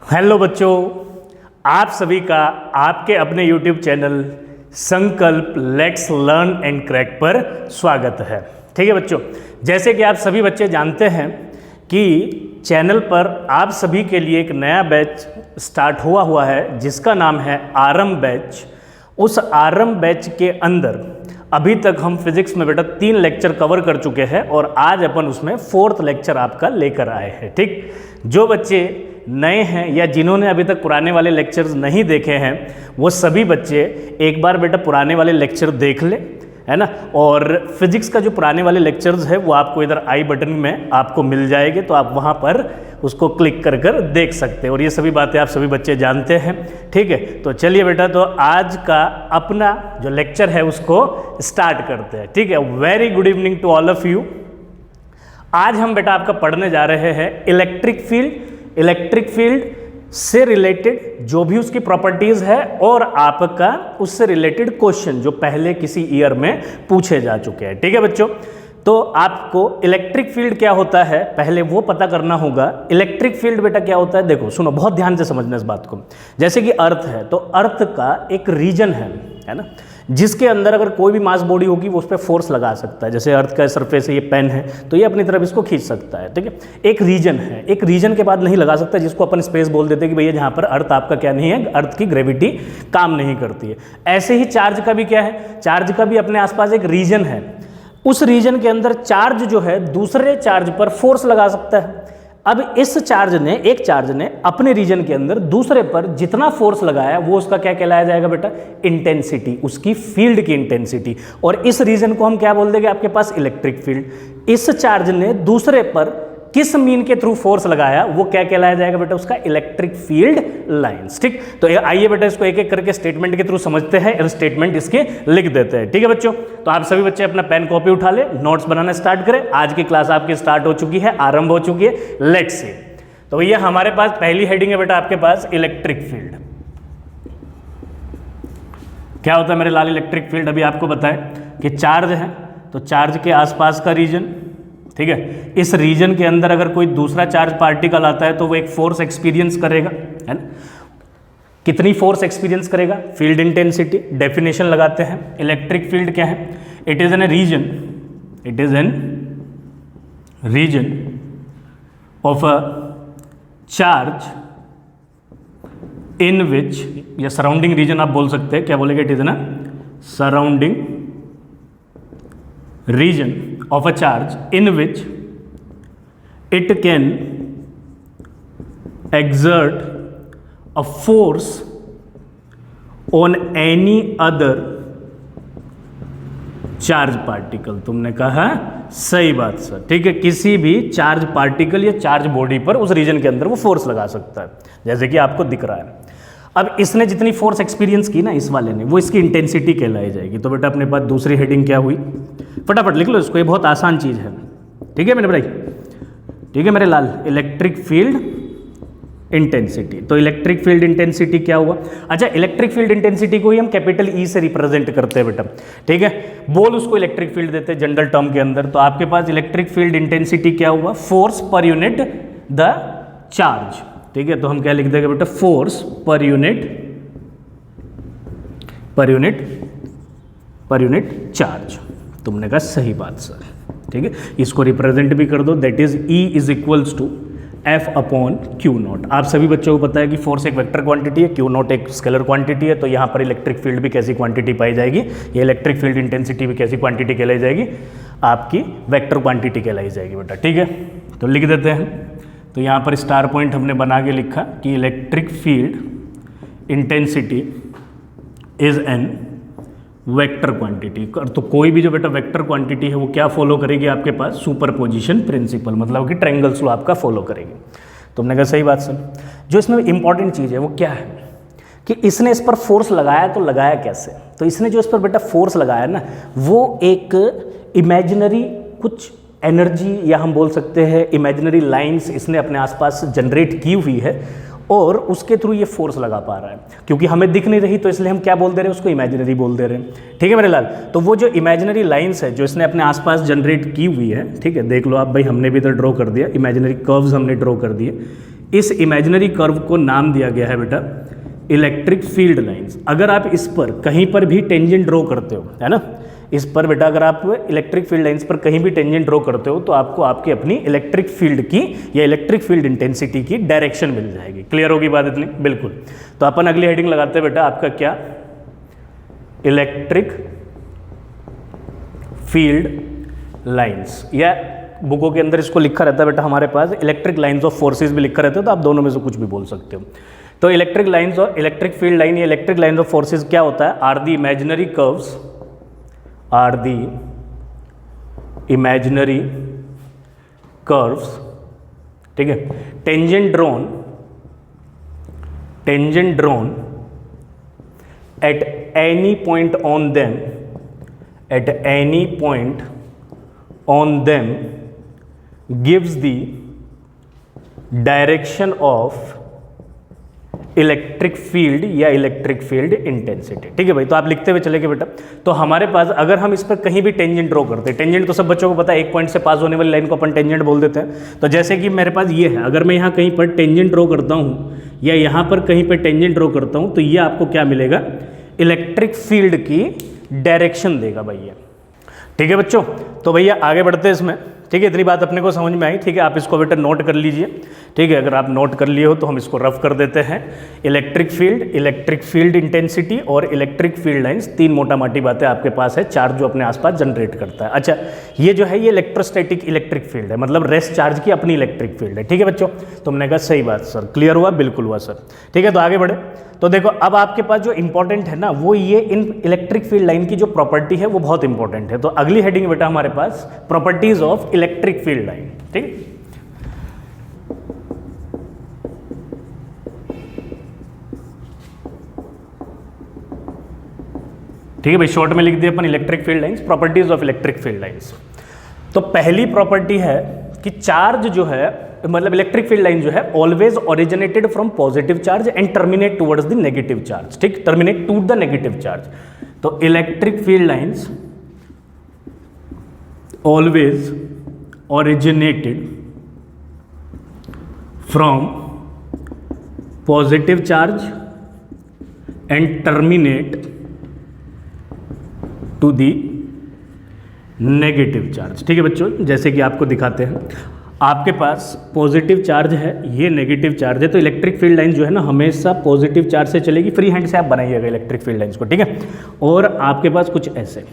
Hello बच्चों, आप सभी का आपके अपने YouTube चैनल संकल्प लेट्स लर्न एंड क्रैक पर स्वागत है। ठीक है बच्चों, जैसे कि आप सभी बच्चे जानते हैं कि चैनल पर आप सभी के लिए एक नया बैच स्टार्ट हुआ है जिसका नाम है आरंभ बैच। उस आरंभ बैच के अंदर अभी तक हम फिजिक्स में बेटा 3 लेक्चर कवर कर चुके हैं और आज अपन उसमें 4th लेक्चर आपका लेकर आए हैं। ठीक, जो बच्चे नए हैं या जिन्होंने अभी तक पुराने वाले लेक्चर्स नहीं देखे हैं वो सभी बच्चे एक बार बेटा पुराने वाले लेक्चर देख ले, है ना। और फिजिक्स का जो पुराने वाले लेक्चर्स है वो आपको इधर आई बटन में आपको मिल जाएंगे, तो आप वहाँ पर उसको क्लिक कर कर देख सकते हैं और ये सभी बातें आप सभी बच्चे जानते हैं। ठीक है, तो चलिए बेटा, तो आज का अपना जो लेक्चर है उसको स्टार्ट करते हैं। ठीक है, very good evening to all of you. आज हम बेटा आपका पढ़ने जा रहे हैं इलेक्ट्रिक फील्ड से रिलेटेड जो भी उसकी प्रॉपर्टीज है और आपका उससे रिलेटेड क्वेश्चन जो पहले किसी ईयर में पूछे जा चुके हैं। ठीक है बच्चों, तो आपको इलेक्ट्रिक फील्ड क्या होता है पहले वो पता करना होगा। इलेक्ट्रिक फील्ड बेटा क्या होता है, देखो सुनो, बहुत ध्यान से समझना इस बात को। जैसे कि अर्थ है तो अर्थ का एक रीजन है ना, जिसके अंदर अगर कोई भी मास बॉडी होगी वो उस पर फोर्स लगा सकता है। जैसे अर्थ का सरफेस है, ये पेन है तो ये अपनी तरफ इसको खींच सकता है। ठीक है, एक रीजन है, एक रीजन के बाद नहीं लगा सकता, जिसको अपन स्पेस बोल देते हैं कि भैया जहाँ पर अर्थ आपका क्या नहीं है, अर्थ की ग्रेविटी काम नहीं करती है। ऐसे ही चार्ज का भी क्या है, चार्ज का भी अपने आसपास एक रीजन है। उस रीजन के अंदर चार्ज जो है दूसरे चार्ज पर फोर्स लगा सकता है। अब एक चार्ज ने अपने रीजन के अंदर दूसरे पर जितना फोर्स लगाया वो उसका क्या कहलाया जाएगा बेटा, इंटेंसिटी, उसकी फील्ड की इंटेंसिटी। और इस रीजन को हम क्या बोल देंगे आपके पास, इलेक्ट्रिक फील्ड। इस चार्ज ने दूसरे पर किस मीन के थ्रू फोर्स लगाया वो क्या कहलाया जाएगा बेटा, उसका इलेक्ट्रिक फील्ड लाइंस। ठीक, तो आइए बेटा इसको एक एक करके स्टेटमेंट के थ्रू समझते हैं और स्टेटमेंट इसके लिख देते हैं। ठीक है बच्चों, तो आप सभी बच्चे अपना पेन कॉपी उठा ले, नोट्स बनाना स्टार्ट करें। आज की क्लास आपकी स्टार्ट हो चुकी है, आरंभ हो चुकी है। लेट्स सी, तो भैया हमारे पास पहली हेडिंग है बेटा आपके पास इलेक्ट्रिक फील्ड। क्या होता है मेरे लाल इलेक्ट्रिक फील्ड? अभी आपको बताएं कि चार्ज है तो चार्ज के आसपास का रीजन, ठीक है, इस रीजन के अंदर अगर कोई दूसरा चार्ज पार्टिकल आता है तो वो एक फोर्स एक्सपीरियंस करेगा, है ना। कितनी फोर्स एक्सपीरियंस करेगा, फील्ड इंटेंसिटी। डेफिनेशन लगाते हैं, इलेक्ट्रिक फील्ड क्या है, it is an region of a charge in which, या सराउंडिंग रीजन आप बोल सकते हैं, क्या बोलेंगे, it is an surrounding region of a charge in which it can exert a force on any other charge particle. तुमने कहा सही बात सर। ठीक है, किसी भी चार्ज पार्टिकल या चार्ज बॉडी पर उस रीजन के अंदर वो फोर्स लगा सकता है, जैसे कि आपको दिख रहा है। अब इसने जितनी फोर्स एक्सपीरियंस की ना इस वाले ने, वो इसकी इंटेंसिटी कहलाई जाएगी। तो बेटा अपने पास दूसरी हेडिंग क्या हुई, फटाफट लिख लो इसको, ये बहुत आसान चीज़ है। ठीक है मेरे भाई, ठीक है मेरे लाल, इलेक्ट्रिक फील्ड इंटेंसिटी। तो इलेक्ट्रिक फील्ड इंटेंसिटी क्या हुआ, अच्छा इलेक्ट्रिक फील्ड इंटेंसिटी को ही हम कैपिटल ई से रिप्रेजेंट करते हैं बेटा। ठीक है, बोल उसको इलेक्ट्रिक फील्ड देते हैं जनरल टर्म के अंदर। तो आपके पास इलेक्ट्रिक फील्ड इंटेंसिटी क्या हुआ, force per unit the charge. ठीक है, तो हम क्या लिख देंगे बेटा, फोर्स पर यूनिट चार्ज। तुमने कहा सही बात सर। ठीक है, इसको रिप्रेजेंट भी कर दो, that is E is equals to F upon Q not. आप सभी बच्चों को पता है कि फोर्स एक वेक्टर क्वांटिटी है, क्यू नॉट एक स्केलर क्वांटिटी है। तो यहाँ पर इलेक्ट्रिक फील्ड भी कैसी क्वांटिटी पाई जाएगी, ये इलेक्ट्रिक फील्ड इंटेंसिटी भी कैसी क्वांटिटी कहलाई जाएगी, आपकी वेक्टर क्वांटिटी कहलाई जाएगी बेटा। ठीक है, तो लिख देते हैं। तो यहाँ पर स्टार पॉइंट हमने बना के लिखा कि electric field intensity is an vector quantity. तो कोई भी जो बेटा वेक्टर क्वांटिटी है वो क्या फॉलो करेगी आपके पास, सुपरपोजिशन प्रिंसिपल, मतलब कि ट्रायंगल्स लॉ आपका फॉलो करेगी। तुमने कहा सही बात सर। जो इसमें इंपॉर्टेंट चीज़ है वो क्या है कि इसने इस पर फोर्स लगाया, तो लगाया कैसे, तो इसने जो इस पर बेटा फोर्स लगाया ना, वो एक इमेजिनरी कुछ एनर्जी, या हम बोल सकते हैं इमेजिनरी लाइंस इसने अपने आसपास जनरेट की हुई है और उसके थ्रू ये फोर्स लगा पा रहा है। क्योंकि हमें दिख नहीं रही तो इसलिए हम क्या बोल दे रहे हैं, उसको इमेजिनरी बोल दे रहे हैं। ठीक है मेरे लाल, तो वो जो इमेजिनरी लाइंस है जो इसने अपने आसपास जनरेट की हुई है, ठीक है, देख लो आप भाई, हमने भी इधर ड्रॉ कर दिया, इमेजिनरी कर्व्स हमने ड्रॉ कर दिए। इस इमेजिनरी कर्व को नाम दिया गया है बेटा इलेक्ट्रिक फील्ड लाइंस। अगर आप इस पर कहीं पर भी टेंजेंट ड्रॉ करते हो, है ना, इस पर बेटा अगर आप इलेक्ट्रिक फील्ड लाइंस पर कहीं भी टेंजेंट ड्रॉ करते हो तो आपको आपकी अपनी इलेक्ट्रिक फील्ड की या इलेक्ट्रिक फील्ड इंटेंसिटी की डायरेक्शन मिल जाएगी। क्लियर होगी बात इतनी? बिल्कुल। तो अपन अगली हेडिंग लगाते हैं बेटा आपका क्या, इलेक्ट्रिक फील्ड लाइंस, या बुकों के अंदर इसको लिखा रहता है बेटा हमारे पास इलेक्ट्रिक लाइंस ऑफ फोर्सेस भी लिखा रहता है, तो आप दोनों में से कुछ भी बोल सकते हो। तो इलेक्ट्रिक लाइंस और इलेक्ट्रिक फील्ड लाइन या इलेक्ट्रिक लाइंस ऑफ फोर्सेस क्या होता है, are the imaginary curves, are the imaginary curves, ठीक है, tangent drawn at any point on them gives the direction of electric field या इलेक्ट्रिक फील्ड इंटेंसिटी। ठीक है भाई, तो आप लिखते हुए चलेंगे बेटा। तो हमारे पास अगर हम इस पर कहीं भी टेंजेंट ड्रॉ करते हैं, टेंजेंट तो सब बच्चों को पता है, एक पॉइंट से पास होने वाली लाइन को अपन टेंजेंट बोल देते हैं। तो जैसे कि मेरे पास ये है, अगर मैं यहाँ कहीं पर टेंजेंट ड्रॉ करता हूँ या यहाँ पर कहीं पर टेंजेंट ड्रॉ करता हूँ, तो ये आपको क्या मिलेगा, इलेक्ट्रिक फील्ड की डायरेक्शन देगा भैया। ठीक है बच्चों, तो भैया आगे बढ़ते हैं इसमें। ठीक है, इतनी बात अपने को समझ में आई। ठीक है, आप इसको बेटा नोट कर लीजिए। ठीक है, अगर आप नोट कर लिए हो तो हम इसको रफ कर देते हैं। इलेक्ट्रिक फील्ड इंटेंसिटी और इलेक्ट्रिक फील्ड लाइंस, तीन मोटा मोटी बातें आपके पास है, चार्ज जो अपने आसपास जनरेट करता है। अच्छा, ये जो है ये इलेक्ट्रोस्टैटिक इलेक्ट्रिक फील्ड है, मतलब रेस्ट चार्ज की अपनी इलेक्ट्रिक फील्ड है। ठीक है बच्चों, तुमने कहा सही बात सर, क्लियर हुआ? बिल्कुल हुआ सर। ठीक है, तो आगे बढ़े। तो देखो अब आपके पास जो इंपॉर्टेंट है ना, वो ये इन इलेक्ट्रिक फील्ड लाइन की जो प्रॉपर्टी है वो बहुत इंपॉर्टेंट है। तो अगली हेडिंग बेटा हमारे पास properties of electric field line. ठीक है, ठीक है भाई, शॉर्ट में लिख दिया अपन electric field lines, properties of electric field lines. तो पहली प्रॉपर्टी है कि चार्ज जो है, मतलब इलेक्ट्रिक फील्ड लाइन जो है, always originated from positive charge and terminate towards the negative charge. ठीक, terminate to the negative charge. तो electric field lines always originated from positive charge and terminate to the negative charge. ठीक है बच्चों, जैसे कि आपको दिखाते हैं, आपके पास पॉजिटिव चार्ज है, ये नेगेटिव चार्ज है, तो इलेक्ट्रिक फील्ड लाइन जो है ना हमेशा पॉजिटिव चार्ज से चलेगी। फ्री हैंड से आप बनाइएगा इलेक्ट्रिक फील्ड लाइंस को। ठीक है, और आपके पास कुछ ऐसे,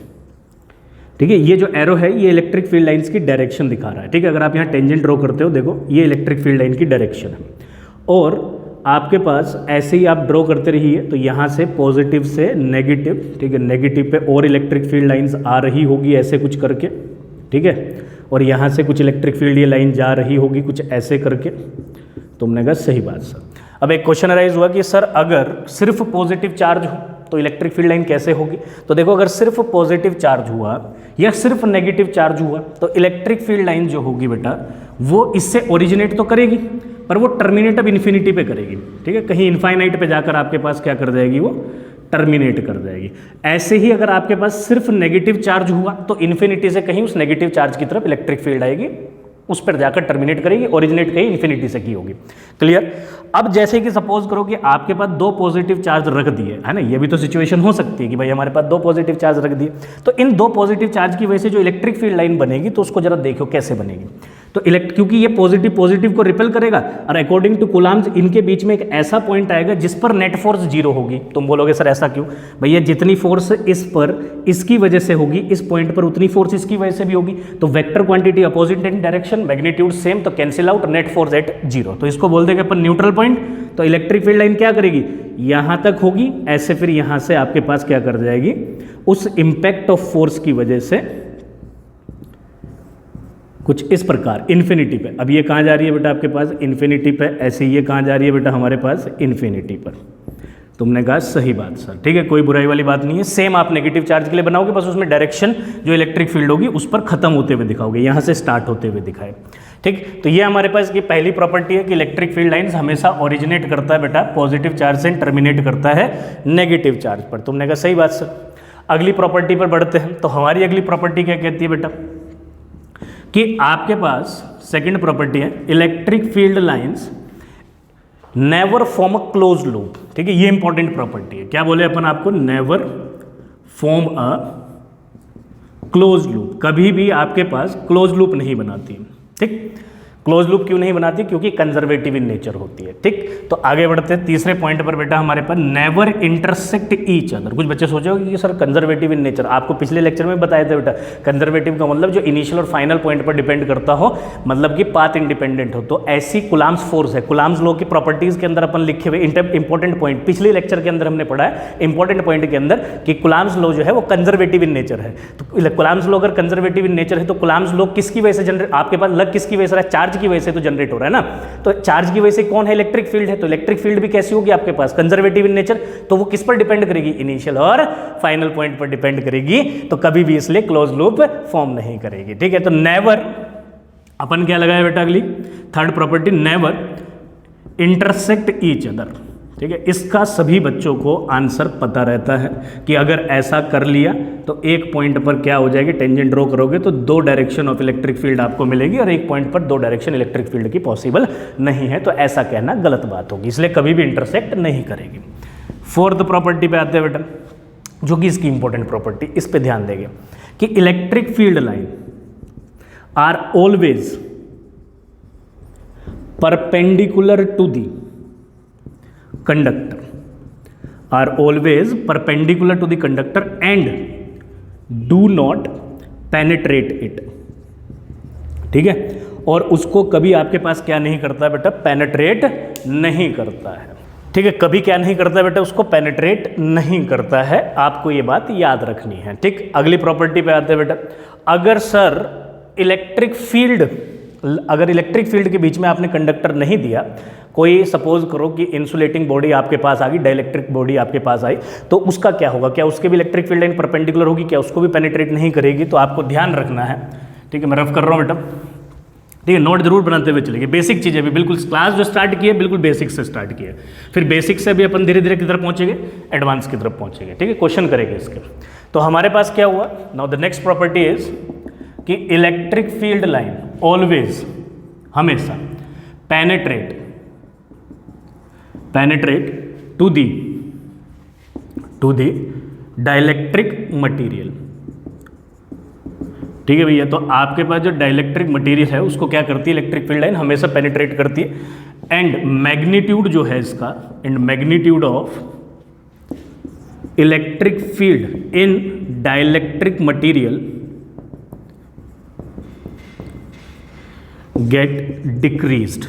ठीक है, ये जो एरो है ये इलेक्ट्रिक फील्ड लाइंस की डायरेक्शन दिखा रहा है। ठीक है, अगर आप यहाँ टेंजेंट ड्रॉ करते हो, देखो ये इलेक्ट्रिक फील्ड लाइन की डायरेक्शन है, और आपके पास ऐसे ही आप ड्रॉ करते रहिए, तो यहाँ से पॉजिटिव से नेगेटिव, ठीक है, नेगेटिव पे और इलेक्ट्रिक फील्ड लाइंस आ रही होगी ऐसे कुछ करके। ठीक है, और यहाँ से कुछ इलेक्ट्रिक फील्ड ये लाइन जा रही होगी कुछ ऐसे करके। तुमने कहा सही बात सर। अब एक क्वेश्चन अराइज हुआ कि सर अगर सिर्फ पॉजिटिव चार्ज हो तो इलेक्ट्रिक फील्ड लाइन कैसे होगी? तो देखो, अगर सिर्फ पॉजिटिव चार्ज हुआ या सिर्फ नेगेटिव चार्ज हुआ तो इलेक्ट्रिक फील्ड लाइन जो होगी बेटा वो इससे ओरिजिनेट तो करेगी, पर वो टर्मिनेट अब इन्फिनिटी पे करेगी। ठीक है, कहीं इनफाइनाइट पे जाकर आपके पास क्या कर जाएगी, वो टर्मिनेट कर जाएगी। ऐसे ही अगर आपके पास सिर्फ नेगेटिव चार्ज हुआ तो इन्फिनिटी से कहीं उस नेगेटिव चार्ज की तरफ इलेक्ट्रिक फील्ड आएगी, उस पर जाकर टर्मिनेट करेगी, ओरिजिनेट कहीं इन्फिनिटी से की होगी। क्लियर? अब जैसे कि सपोज करो कि आपके पास दो पॉजिटिव चार्ज रख दिए, है ना, ये भी तो सिचुएशन हो सकती है कि भाई हमारे पास दो पॉजिटिव चार्ज रख दिए, तो इन दो पॉजिटिव चार्ज की वजह से जो इलेक्ट्रिक फील्ड लाइन बनेगी, तो उसको जरा देखो कैसे बनेगी। तो क्योंकि ये पॉजिटिव पॉजिटिव को रिपेल करेगा, और अकॉर्डिंग टू कूलम्ब्स इनके बीच में एक ऐसा पॉइंट आएगा जिस पर नेट फोर्स जीरो होगी। तुम बोलोगे सर ऐसा क्यों? भैया जितनी फोर्स इस पर इसकी वजह से होगी, इस पॉइंट पर उतनी फोर्स इसकी वजह से भी होगी। तो vector quantity opposite in direction, magnitude same, तो cancel out, net force at zero. तो इसको बोल देंगे अपन न्यूट्रल पॉइंट। तो इलेक्ट्रिक फील्ड लाइन क्या करेगी, यहां तक होगी ऐसे, फिर यहां से आपके पास क्या कर जाएगी, उस इंपैक्ट ऑफ फोर्स की वजह से कुछ इस प्रकार इन्फिनिटी पे। अब ये कहाँ जा रही है बेटा आपके पास, इन्फिनिटी पे। ऐसे ये कहाँ जा रही है बेटा हमारे पास, इन्फिनिटी पर। तुमने कहा सही बात सर। ठीक है, कोई बुराई वाली बात नहीं है। सेम आप नेगेटिव चार्ज के लिए बनाओगे, बस उसमें डायरेक्शन जो इलेक्ट्रिक फील्ड होगी उस पर खत्म होते हुए दिखाओगे, यहाँ से स्टार्ट होते हुए दिखाए। ठीक, तो ये हमारे पास की पहली प्रॉपर्टी है कि इलेक्ट्रिक फील्ड लाइंस हमेशा ओरिजिनेट करता है बेटा पॉजिटिव चार्ज से, टर्मिनेट करता है नेगेटिव चार्ज पर। तुमने कहा सही बात सर। अगली प्रॉपर्टी पर बढ़ते हैं। तो हमारी अगली प्रॉपर्टी क्या कहती है बेटा, कि आपके पास सेकंड प्रॉपर्टी है, electric field lines never form a close loop, ठीक है, ये इंपॉर्टेंट प्रॉपर्टी है। क्या बोले अपन आपको, never form a close loop, कभी भी आपके पास क्लोज लूप नहीं बनाती, ठीक। क्लोज लूप क्यों नहीं बनाती, क्योंकि कंजर्वेटिव इन नेचर होती है, ठीक। तो आगे बढ़ते हैं तीसरे पॉइंट पर बेटा हमारे पास, नेवर इंटरसेक्ट ईच अदर। कुछ बच्चे सोचोगे कि सर कंजर्वेटिव इन नेचर, आपको पिछले लेक्चर में बताया था बेटा, कंजर्वेटिव का मतलब जो इनिशियल और फाइनल पॉइंट पर डिपेंड करता हो, मतलब कि पाथ इंडिपेंडेंट हो। तो ऐसी कुलाम्स फोर्स है, कुलाम्स लॉ की प्रॉपर्टीज के अंदर अपन लिखे हुए इंपॉर्टेंट पॉइंट पिछले लेक्चर के अंदर हमने पढ़ा है, इंपॉर्टेंट पॉइंट के अंदर कि कुलाम्स लॉ जो है वो कंजर्वेटिव इन नेचर है। तो कुलाम्स लॉ अगर कंजर्वेटिव इन नेचर है तो कुलाम्स लॉ किसकी वजह से जनरेट, आपके पास लग किसकी वजह से रहा है, चार्ज की वजह से तो जनरेट हो रहा है ना। तो चार्ज की वजह से कौन है, इलेक्ट्रिक फील्ड है। तो इलेक्ट्रिक फील्ड भी कैसी होगी आपके पास, कंजर्वेटिव इन नेचर। तो वो किस पर डिपेंड करेगी, इनिशियल और फाइनल पॉइंट पर डिपेंड करेगी। तो कभी भी इसलिए क्लोज लूप फॉर्म नहीं करेगी, ठीक है। तो नेवर, अपन क्या लगाया बेटा अगली third property, never intersect each other, ठीक है। इसका सभी बच्चों को आंसर पता रहता है कि अगर ऐसा कर लिया तो एक पॉइंट पर क्या हो जाएगी, टेंजेंट ड्रॉ करोगे तो दो डायरेक्शन ऑफ इलेक्ट्रिक फील्ड आपको मिलेगी और एक पॉइंट पर दो डायरेक्शन इलेक्ट्रिक फील्ड की पॉसिबल नहीं है। तो ऐसा कहना गलत बात होगी, इसलिए कभी भी इंटरसेक्ट नहीं करेगी। फोर्थ प्रॉपर्टी पे आते हैं बेटा, जो कि इसकी इंपॉर्टेंट प्रॉपर्टी, इस पे ध्यान देंगे कि electric field line are always perpendicular to the conductor, are always perpendicular to the conductor and do not penetrate it, ठीक है। और उसको कभी आपके पास क्या नहीं करता बेटा, पेनेट्रेट नहीं करता है, ठीक है। कभी क्या नहीं करता बेटा, उसको पेनेट्रेट नहीं करता है, आपको ये बात याद रखनी है, ठीक। अगली प्रॉपर्टी पे आते हैं बेटा, अगर सर इलेक्ट्रिक फील्ड, अगर इलेक्ट्रिक फील्ड के बीच में आपने कंडक्टर नहीं दिया, कोई सपोज करो कि इंसुलेटिंग बॉडी आपके पास आ गई, डाइलेक्ट्रिक बॉडी आपके पास आई, तो उसका क्या होगा, क्या उसके भी इलेक्ट्रिक फील्ड लाइन परपेंडिकुलर होगी, क्या उसको भी पेनिट्रेट नहीं करेगी। तो आपको ध्यान रखना है, ठीक है। मैं रफ कर रहा हूँ बेटा, ठीक है, नोट जरूर बनाते हुए चलेंगे। बेसिक चीज़ें भी बिल्कुल, क्लास जो स्टार्ट की है बिल्कुल बेसिक से स्टार्ट की है, फिर बेसिक से भी अपन धीरे धीरे किधर पहुँचेंगे, एडवांस की तरफ पहुँचेंगे, ठीक है। क्वेश्चन करेंगे इसके। तो हमारे पास क्या हुआ, now the next property is कि इलेक्ट्रिक फील्ड लाइन ऑलवेज, हमेशा penetrate to the dielectric material, ठीक है भैया। तो आपके पास जो डाइलेक्ट्रिक मटेरियल है उसको क्या करती है, इलेक्ट्रिक फील्ड लाइन हमेशा पेनिट्रेट करती है। एंड मैग्नीट्यूड जो है इसका, and magnitude of electric field in dielectric material get decreased,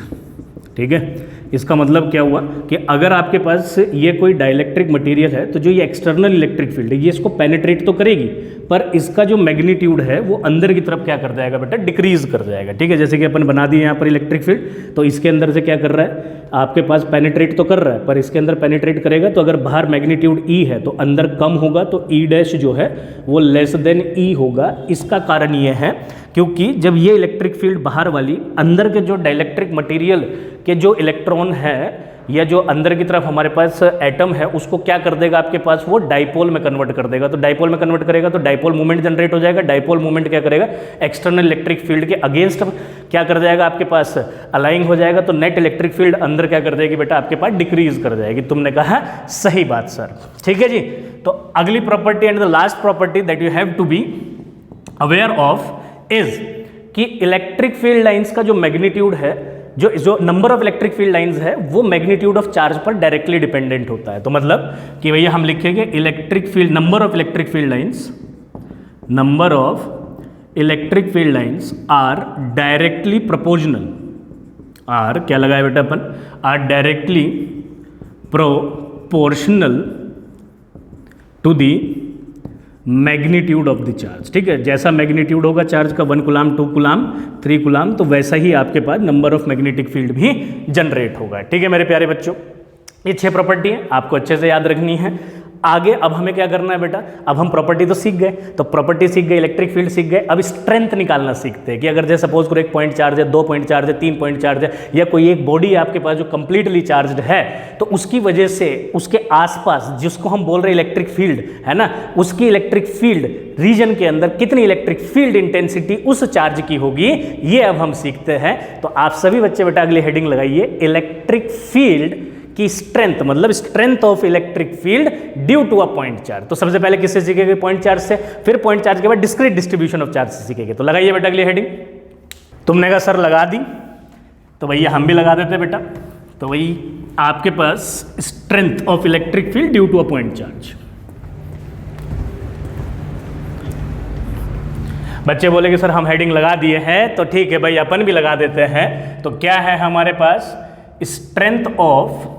ठीक है। इसका मतलब क्या हुआ कि अगर आपके पास ये कोई डाइलेक्ट्रिक मटेरियल है तो जो ये एक्सटर्नल इलेक्ट्रिक फील्ड है ये इसको पेनिट्रेट तो करेगी, पर इसका जो मैग्नीट्यूड है वो अंदर की तरफ क्या कर जाएगा बेटा, डिक्रीज कर जाएगा, ठीक है। जैसे कि अपन बना दिए यहाँ पर इलेक्ट्रिक फील्ड, तो इसके अंदर से क्या कर रहा है, आपके पास पेनिट्रेट तो कर रहा है, पर इसके अंदर पेनिट्रेट करेगा तो अगर बाहर मैग्नीट्यूड ई है तो अंदर कम होगा, तो ई डैश जो है वो लेस देन ई होगा। इसका कारण ये है क्योंकि जब ये इलेक्ट्रिक फील्ड बाहर वाली, अंदर के जो डाइलेक्ट्रिक मटेरियल के जो इलेक्ट्रॉन है या जो अंदर की तरफ हमारे पास एटम है उसको क्या कर देगा आपके पास, वो डाइपोल में कन्वर्ट कर देगा। तो डाइपोल में कन्वर्ट करेगा तो डाइपोल मूवमेंट जनरेट हो जाएगा। डाइपोल मूवमेंट क्या करेगा, एक्सटर्नल इलेक्ट्रिक फील्ड के अगेंस्ट क्या कर जाएगा, आपके पास अलाइंग हो जाएगा। तो नेट इलेक्ट्रिक फील्ड अंदर क्या कर देगी बेटा, आपके पास डिक्रीज कर जाएगी। तुमने कहा सही बात सर, ठीक है जी। तो अगली property and the last property that you have to be aware of is कि इलेक्ट्रिक फील्ड लाइंस का जो मैग्नीट्यूड है, जो number of electric field lines है वो मैग्नीट्यूड ऑफ चार्ज पर डायरेक्टली डिपेंडेंट होता है। तो मतलब कि भैया हम लिखेंगे electric field, number of electric field lines are directly proportional, are क्या लगाया बेटा अपन, are directly proportional to the magnitude of the charge, ठीक है। जैसा मैग्नीट्यूड होगा चार्ज का 1 कूलाम, 2 कूलाम, 3 कूलाम, तो वैसा ही आपके पास नंबर ऑफ मैग्नेटिक फील्ड भी जनरेट होगा, ठीक है मेरे प्यारे बच्चों। ये 6 प्रॉपर्टी है, आपको अच्छे से याद रखनी है। आगे अब हमें क्या करना है बेटा, अब हम प्रॉपर्टी तो सीख गए, तो प्रॉपर्टी सीख गए, इलेक्ट्रिक फील्ड सीख गए, अब स्ट्रेंथ निकालना सीखते हैं कि अगर जैसे सपोज करो एक पॉइंट चार्ज है, 2 पॉइंट चार्ज है, 3 पॉइंट चार्ज है, या कोई एक बॉडी है आपके पास जो कंप्लीटली चार्ज्ड है, तो उसकी वजह से उसके आसपास जिसको हम बोल रहे हैं इलेक्ट्रिक फील्ड है ना, उसकी इलेक्ट्रिक फील्ड रीजन के अंदर कितनी इलेक्ट्रिक फील्ड इंटेंसिटी उस चार्ज की होगी, ये अब हम सीखते हैं। तो आप सभी बच्चे बेटा अगली हेडिंग लगाइए, इलेक्ट्रिक फील्ड की स्ट्रेंथ, मतलब strength of electric field due to a point charge. तो सबसे पहले किससे सीखेंगे, पॉइंट चार्ज से, फिर पॉइंट चार्ज के बाद डिस्क्रीट डिस्ट्रीब्यूशन ऑफ चार्ज से सीखेंगे। तो लगाइए बेटा अगली हेडिंग। तुमने कहा सर लगा दी, तो भैया हम भी लगा देते बेटा। तो वही आपके पास strength of electric field due to a point charge. बच्चे बोले कि सर हम हेडिंग लगा दिए हैं, तो ठीक है भाई अपन भी लगा देते हैं। तो क्या है हमारे पास, strength of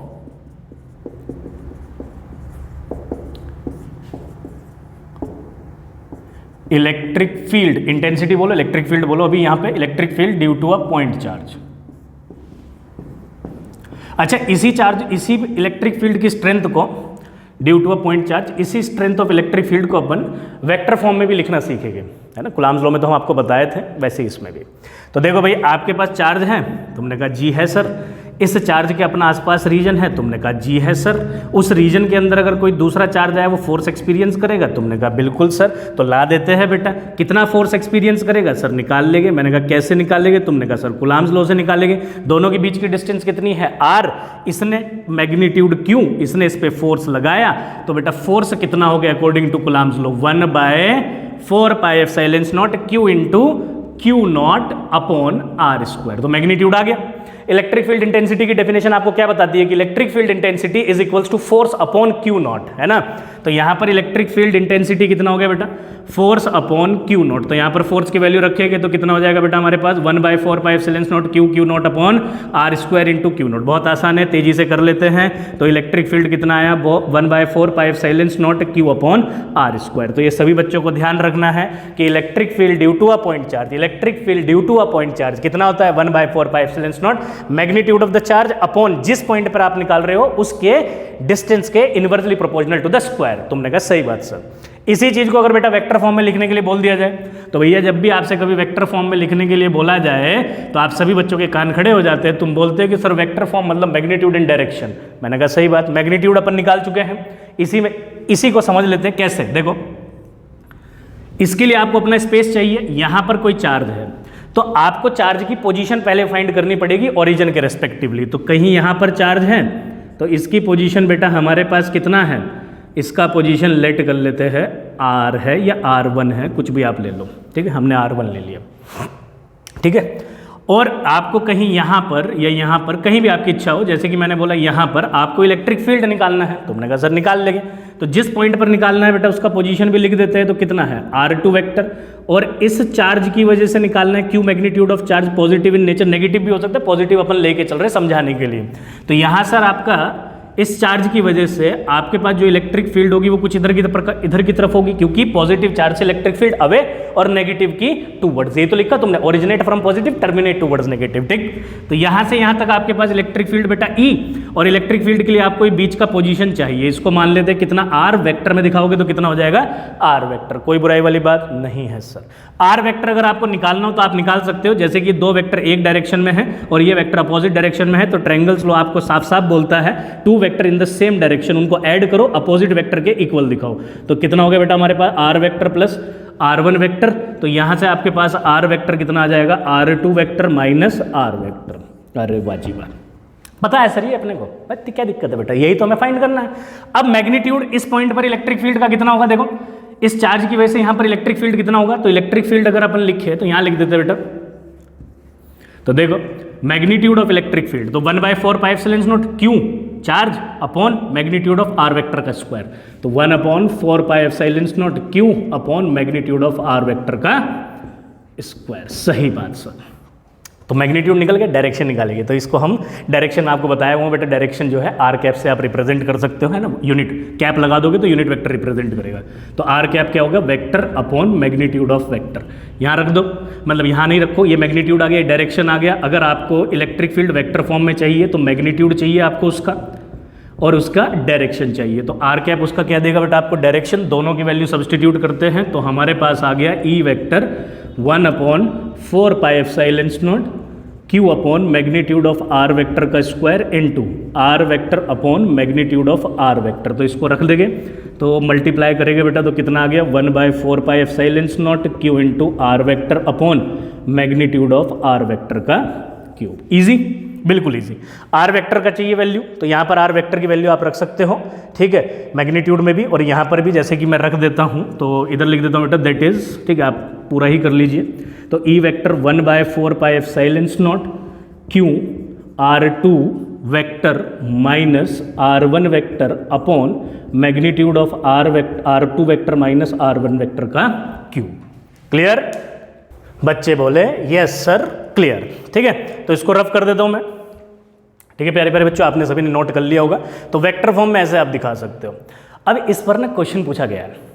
electric field, intensity बोलो, इलेक्ट्रिक फील्ड बोलो, अभी यहां पे electric field due to a point charge. अच्छा, इसी इलेक्ट्रिक फील्ड की स्ट्रेंथ को due to a point charge, इसी स्ट्रेंथ ऑफ इलेक्ट्रिक फील्ड को अपन वेक्टर फॉर्म में भी लिखना सीखेंगे, है ना। कूलम्ब्स लॉ में तो हम आपको बताए थे, वैसे इसमें भी। तो देखो भाई आपके पास चार्ज है, तुमने कहा जी है सर। इस चार्ज के अपना आसपास रीजन है, तुमने कहा जी है सर। उस रीजन के अंदर अगर कोई दूसरा चार्ज आया वो फोर्स एक्सपीरियंस करेगा, तुमने कहा बिल्कुल सर। तो ला देते हैं बेटा, कितना फोर्स एक्सपीरियंस करेगा सर, निकाल लेंगे। मैंने कहा कैसे निकालेंगे, तुमने कहा सर कूलम्ब्स लॉ से निकालेंगे। दोनों के बीच की डिस्टेंस कितनी है, आर, इसने मैग्नीट्यूड क्यू, इसने इस पे फोर्स लगाया, तो बेटा फोर्स कितना हो गया according to Coulomb's law, 1/4 pi epsilon not Q into Q not upon R square. तो मैग्नीट्यूड आ गया। इलेक्ट्रिक फील्ड इंटेंसिटी की डेफिनेशन आपको क्या बताती है कि electric field intensity is equals to force upon Q not, है ना। तो यहां पर इलेक्ट्रिक फील्ड इंटेंसिटी कितना हो गया बेटा, फोर्स अपॉन क्यू नॉट। तो यहां पर फोर्स की वैल्यू रखेंगे तो कितना हो जाएगा बेटा हमारे पास, 1/4 pi epsilon not Q not upon R square into Q not. बहुत आसान है, तेजी से कर लेते हैं। तो इलेक्ट्रिक फील्ड कितना आया, 1/4 pi epsilon not Q upon R square. तो ये सभी बच्चों को ध्यान रखना है कि electric field due to a point charge, electric field due to a point charge कितना होता है, 1/4 pi epsilon not magnitude of the charge upon जिस पॉइंट पर आप निकाल रहे हो उसके डिस्टेंस के inversely proportional to the square. तुमने कहा सही बात सर। इसी चीज को अगर बेटा वेक्टर फॉर्म में लिखने के लिए बोल दिया जाए, तो भैया जब भी आपसे कभी वेक्टर फॉर्म में लिखने के लिए बोला जाए तो आप सभी बच्चों के कान खड़े हो जाते हैं। तुम बोलते हो कि सर वेक्टर फॉर्म मतलब मैग्नीट्यूड इन डायरेक्शन। मैंने कहा सही बात, मैग्नीट्यूड अपन निकाल चुके हैं। इसी को समझ लेते हैं कैसे। देखो, इसके लिए आपको अपना स्पेस चाहिए। यहां पर कोई चार्ज है तो आपको चार्ज की पोजीशन पहले फाइंड करनी पड़ेगी ओरिजिन के रेस्पेक्टिवली। तो कहीं यहां पर चार्ज है तो इसकी पोजीशन बेटा हमारे पास कितना है, इसका पोजीशन लेट कर लेते हैं, आर है या R1 है, कुछ भी आप ले लो, ठीक है। हमने R1 ले लिया, ठीक है। और आपको कहीं यहाँ पर या यहाँ पर कहीं भी आपकी इच्छा हो, जैसे कि मैंने बोला यहाँ पर आपको इलेक्ट्रिक फील्ड निकालना है, तुमने कहा सर निकाल लेंगे। तो जिस पॉइंट पर निकालना है बेटा उसका पोजीशन भी लिख देते हैं। तो कितना है, R2 वेक्टर। और इस चार्ज की वजह से निकालना है Q magnitude of charge, positive in nature, negative भी हो सकता है, पॉजिटिव अपन लेके चल रहे समझाने के लिए। तो यहाँ सर आपका इस चार्ज की वजह से आपके पास जो इलेक्ट्रिक फील्ड होगी वो कुछ इधर की तरफ होगी, क्योंकि पॉजिटिव चार्ज से इलेक्ट्रिक फील्ड अवे और नेगेटिव की टूवर्ड्स। ये तो लिखा तुमने, originate from positive terminate towards negative, ठीक। तो यहां से यहां तक आपके पास इलेक्ट्रिक फील्ड बेटा E, और इलेक्ट्रिक फील्ड के लिए आपको बीच का पोजीशन चाहिए। इसको मान लेते हैं कितना, R वेक्टर में दिखाओगे तो कितना हो जाएगा, R वेक्टर। कोई बुराई वाली बात नहीं है सर। R वेक्टर अगर आपको निकालना हो तो आप निकाल सकते हो, जैसे कि दो वेक्टर एक डायरेक्शन में है और ये वेक्टर अपोजिट डायरेक्शन में है, तो ट्रायंगल्स लॉ आपको साफ साफ बोलता है two vector in the same direction, उनको ऐड करो, अपोजिट वेक्टर के इक्वल दिखाओ। तो कितना हो गया बेटा हमारे पास, R vector plus R1 vector. तो यहां से आपके पास R वेक्टर कितना आ जाएगा, R2 vector minus R vector. अरे वाजिबा, पता है सर ये अपने को, क्या दिक्कत है बेटा, यही तो हमें फाइंड करना है। अब मैग्नीट्यूड इस पॉइंट पर इलेक्ट्रिक फील्ड का कितना होगा, देखो इस चार्ज की वजह से यहां पर इलेक्ट्रिक फील्ड कितना होगा। तो इलेक्ट्रिक फील्ड अगर अपन लिखे तो यहां लिख देते बेटा, तो देखो मैग्नीट्यूड ऑफ इलेक्ट्रिक फील्ड, तो 1/4 pi epsilon not Q charge upon magnitude of R vector का स्क्वायर। तो 1/4 pi epsilon not Q upon magnitude of R vector का स्क्वायर। सही बात सर। तो मैग्नीट्यूड निकल गया, डायरेक्शन निकालेंगे। तो इसको हम डायरेक्शन में आपको बताया हुआ बेटा, डायरेक्शन जो है R कैप से आप रिप्रेजेंट कर सकते हो, है ना। यूनिट कैप लगा दोगे तो यूनिट वेक्टर रिप्रेजेंट करेगा। तो R कैप क्या होगा, vector upon magnitude of vector. यहाँ रख दो, मतलब यहाँ नहीं रखो, ये मैग्नीट्यूड आ गया, डायरेक्शन आ गया। अगर आपको इलेक्ट्रिक फील्ड वेक्टर फॉर्म में चाहिए तो मैग्नीट्यूड चाहिए आपको उसका, और उसका डायरेक्शन चाहिए। तो आर कैप उसका क्या देगा बेटा आपको, डायरेक्शन। दोनों की वैल्यू सब्सटीट्यूट करते हैं तो हमारे पास आ गया E vector 1/4πε0 Q upon magnitude of R vector का square into R vector upon magnitude of R vector. तो इसको रख देंगे तो मल्टीप्लाई करेंगे बेटा तो कितना आ गया 1/4πε0 Q into R vector upon magnitude of R vector का क्यूब। इजी, बिल्कुल इजी। आर वेक्टर का चाहिए वैल्यू तो यहाँ पर आर वेक्टर की वैल्यू आप रख सकते हो, ठीक है, मैग्नीट्यूड में भी और यहाँ पर भी, जैसे कि मैं रख देता हूँ तो इधर लिख देता हूँ बेटा दैट इज, ठीक है, आप पूरा ही कर लीजिए। तो E vector 1/4πε0 Q R2 vector minus R1 vector upon magnitude of R2 vector minus R1 vector का क्यूब। क्लियर? बच्चे बोले यस सर क्लियर। ठीक है, तो इसको रफ कर देता हूं मैं। ठीक है प्यारे प्यारे बच्चों, आपने सभी ने नोट कर लिया होगा। तो वेक्टर फॉर्म में ऐसे आप दिखा सकते हो। अब इस पर ना क्वेश्चन पूछा गया है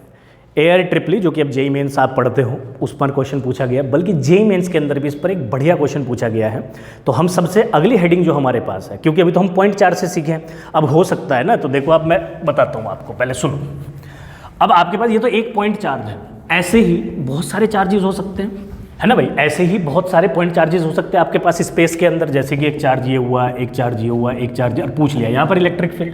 AIEEE, जो कि अब जेईई मेंस आप पढ़ते हो उस पर क्वेश्चन पूछा गया, बल्कि जेईई मेंस के अंदर भी इस पर एक बढ़िया क्वेश्चन पूछा गया है। तो हम सबसे अगली हेडिंग जो हमारे पास है, क्योंकि अभी तो हम पॉइंट 4 से सीखे हैं, अब हो सकता है ना, तो देखो अब मैं बताता हूँ आपको, पहले सुनो। अब आपके पास ये तो एक पॉइंट चार्ज है, ऐसे ही बहुत सारे चार्जेस हो सकते हैं, है ना भाई, ऐसे ही बहुत सारे पॉइंट चार्जेस हो सकते हैं आपके पास स्पेस के अंदर। जैसे कि एक चार्ज ये हुआ, एक चार्ज ये हुआ, एक चार्ज, और पूछ लिया यहाँ पर इलेक्ट्रिक फील्ड,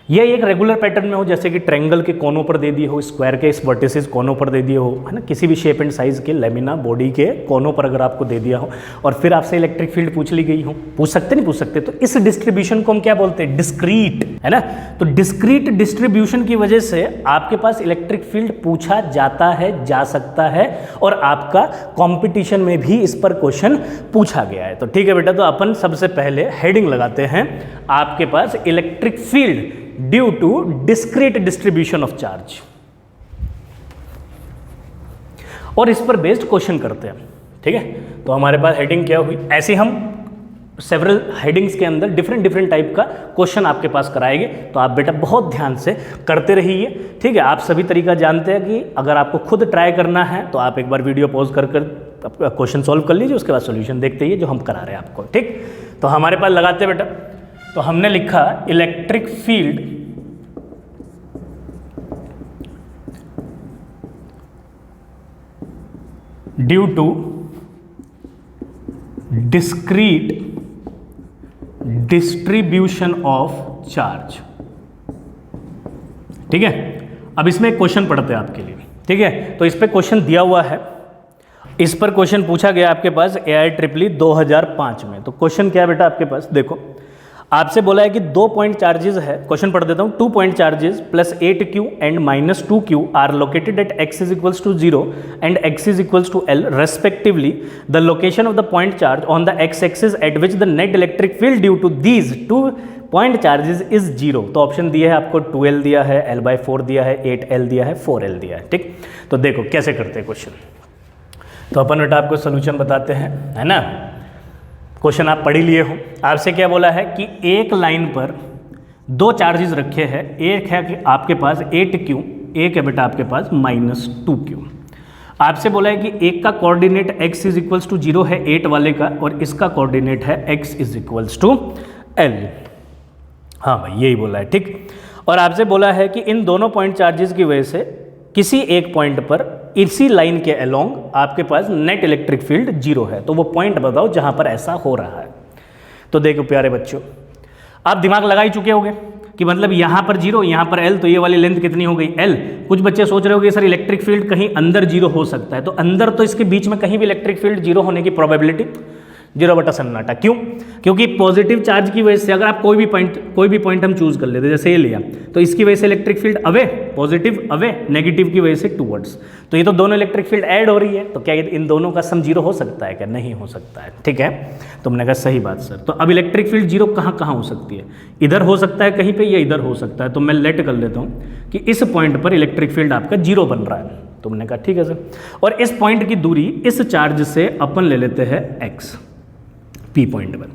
ये एक रेगुलर पैटर्न में हो, जैसे कि ट्रायंगल के कोनों पर दे दिए हो, स्क्वायर के इस वर्टिसेस कोनों पर दे दिए हो, है ना, किसी भी शेप एंड साइज के लेमिना बॉडी के कोनों पर अगर आपको दे दिया हो और फिर आपसे इलेक्ट्रिक फील्ड पूछ ली गई हो, पूछ सकते नहीं पूछ सकते, तो इस डिस्ट्रीब्यूशन को हम क्या बोलते हैं, डिस्क्रीट, है ना। तो डिस्क्रीट डिस्ट्रीब्यूशन की वजह से आपके पास इलेक्ट्रिक फील्ड पूछा जाता है, जा सकता है, और आपका कॉम्पिटिशन में भी इस पर क्वेश्चन पूछा गया है। तो ठीक है बेटा, तो अपन सबसे पहले हेडिंग लगाते हैं आपके पास electric field due to discrete distribution of charge, और इस पर बेस्ड क्वेश्चन करते हैं। ठीक है, तो हमारे पास हेडिंग क्या हुई, ऐसे हम सेवरल हेडिंग्स के अंदर डिफरेंट टाइप का क्वेश्चन आपके पास कराएंगे, तो आप बेटा बहुत ध्यान से करते रहिए। ठीक है, आप सभी तरीका जानते हैं कि अगर आपको खुद ट्राई करना है तो आप एक बार वीडियो पॉज कर क्वेश्चन सॉल्व कर लीजिए, उसके बाद सॉल्यूशन देखते रहिए जो हम करा रहे हैं आपको। ठीक, तो हमारे पास लगाते बेटा, तो हमने लिखा electric field due to discrete distribution of charge. ठीक है, अब इसमें एक क्वेश्चन पढ़ते हैं आपके लिए। ठीक है, तो इस पे क्वेश्चन दिया हुआ है, इस पर क्वेश्चन पूछा गया आपके पास AIEEE 2005 में। तो क्वेश्चन क्या है बेटा आपके पास, देखो आपसे बोला है कि 2 पॉइंट चार्जेस है, क्वेश्चन पढ़ देता हूँ। 2 point charges plus 8q and -2q are located at x is equals to 0 and x is equals to L respectively. The location of the point charge on the x axis at which the net electric field due to these 2 point charges is 0। तो option दिया है आपको, 2L दिया है, L/4 दिया है, 8L दिया है, 4L दिया है। ठीक, तो देखो कैसे करते हैं क्वेश्चन। तो अपन बेटा आपको सोल्यूशन बताते हैं, है ना। क्वेश्चन आप पढ़ ही लिए हो। आपसे क्या बोला है कि एक लाइन पर 2 चार्जेस रखे हैं, एक है कि आपके पास 8q, एक है बेटा आपके पास -2q। आपसे बोला है कि एक का coordinate x is equals to 0 है 8 वाले का, और इसका कोऑर्डिनेट है x is equals to L। हाँ भाई यही बोला है। ठीक, और आपसे बोला है कि इन दोनों पॉइंट चार्जेस की वजह से किसी एक पॉइंट पर इसी लाइन के अलोंग आपके पास नेट इलेक्ट्रिक फील्ड 0 है। तो वो पॉइंट बताओ जहां पर ऐसा हो रहा है। तो देखो प्यारे बच्चों, आप दिमाग लगा ही चुके होंगे कि मतलब यहां पर 0, यहां पर L, तो ये वाली लेंथ कितनी हो गई L। कुछ बच्चे सोच रहे होंगे सर इलेक्ट्रिक फील्ड कहीं अंदर 0 हो सकता है, तो अंदर तो इसके बीच में कहीं भी इलेक्ट्रिक फील्ड 0 होने की प्रोबेबिलिटी 0/सन्नाटा। क्यों? क्योंकि पॉजिटिव चार्ज की वजह से अगर आप कोई भी पॉइंट हम चूज कर लेते, जैसे ये लिया, तो इसकी वजह से electric field away, positive away, negative की वजह से टूवर्ड्स, तो ये तो दोनों इलेक्ट्रिक फील्ड ऐड हो रही है, तो क्या इन दोनों का सम 0 हो सकता है क्या? नहीं हो सकता है। ठीक है, तुमने कहा सही बात सर। तो अब इलेक्ट्रिक फील्ड 0 कहाँ हो सकती है? इधर हो सकता है कहीं पे, या इधर हो सकता है। तो मैं लेट कर लेता हूँ कि इस पॉइंट पर इलेक्ट्रिक फील्ड आपका 0 बन रहा है। तुमने कहा ठीक है सर, और इस पॉइंट की दूरी इस चार्ज से अपन ले लेते हैं x, P पॉइंट पर।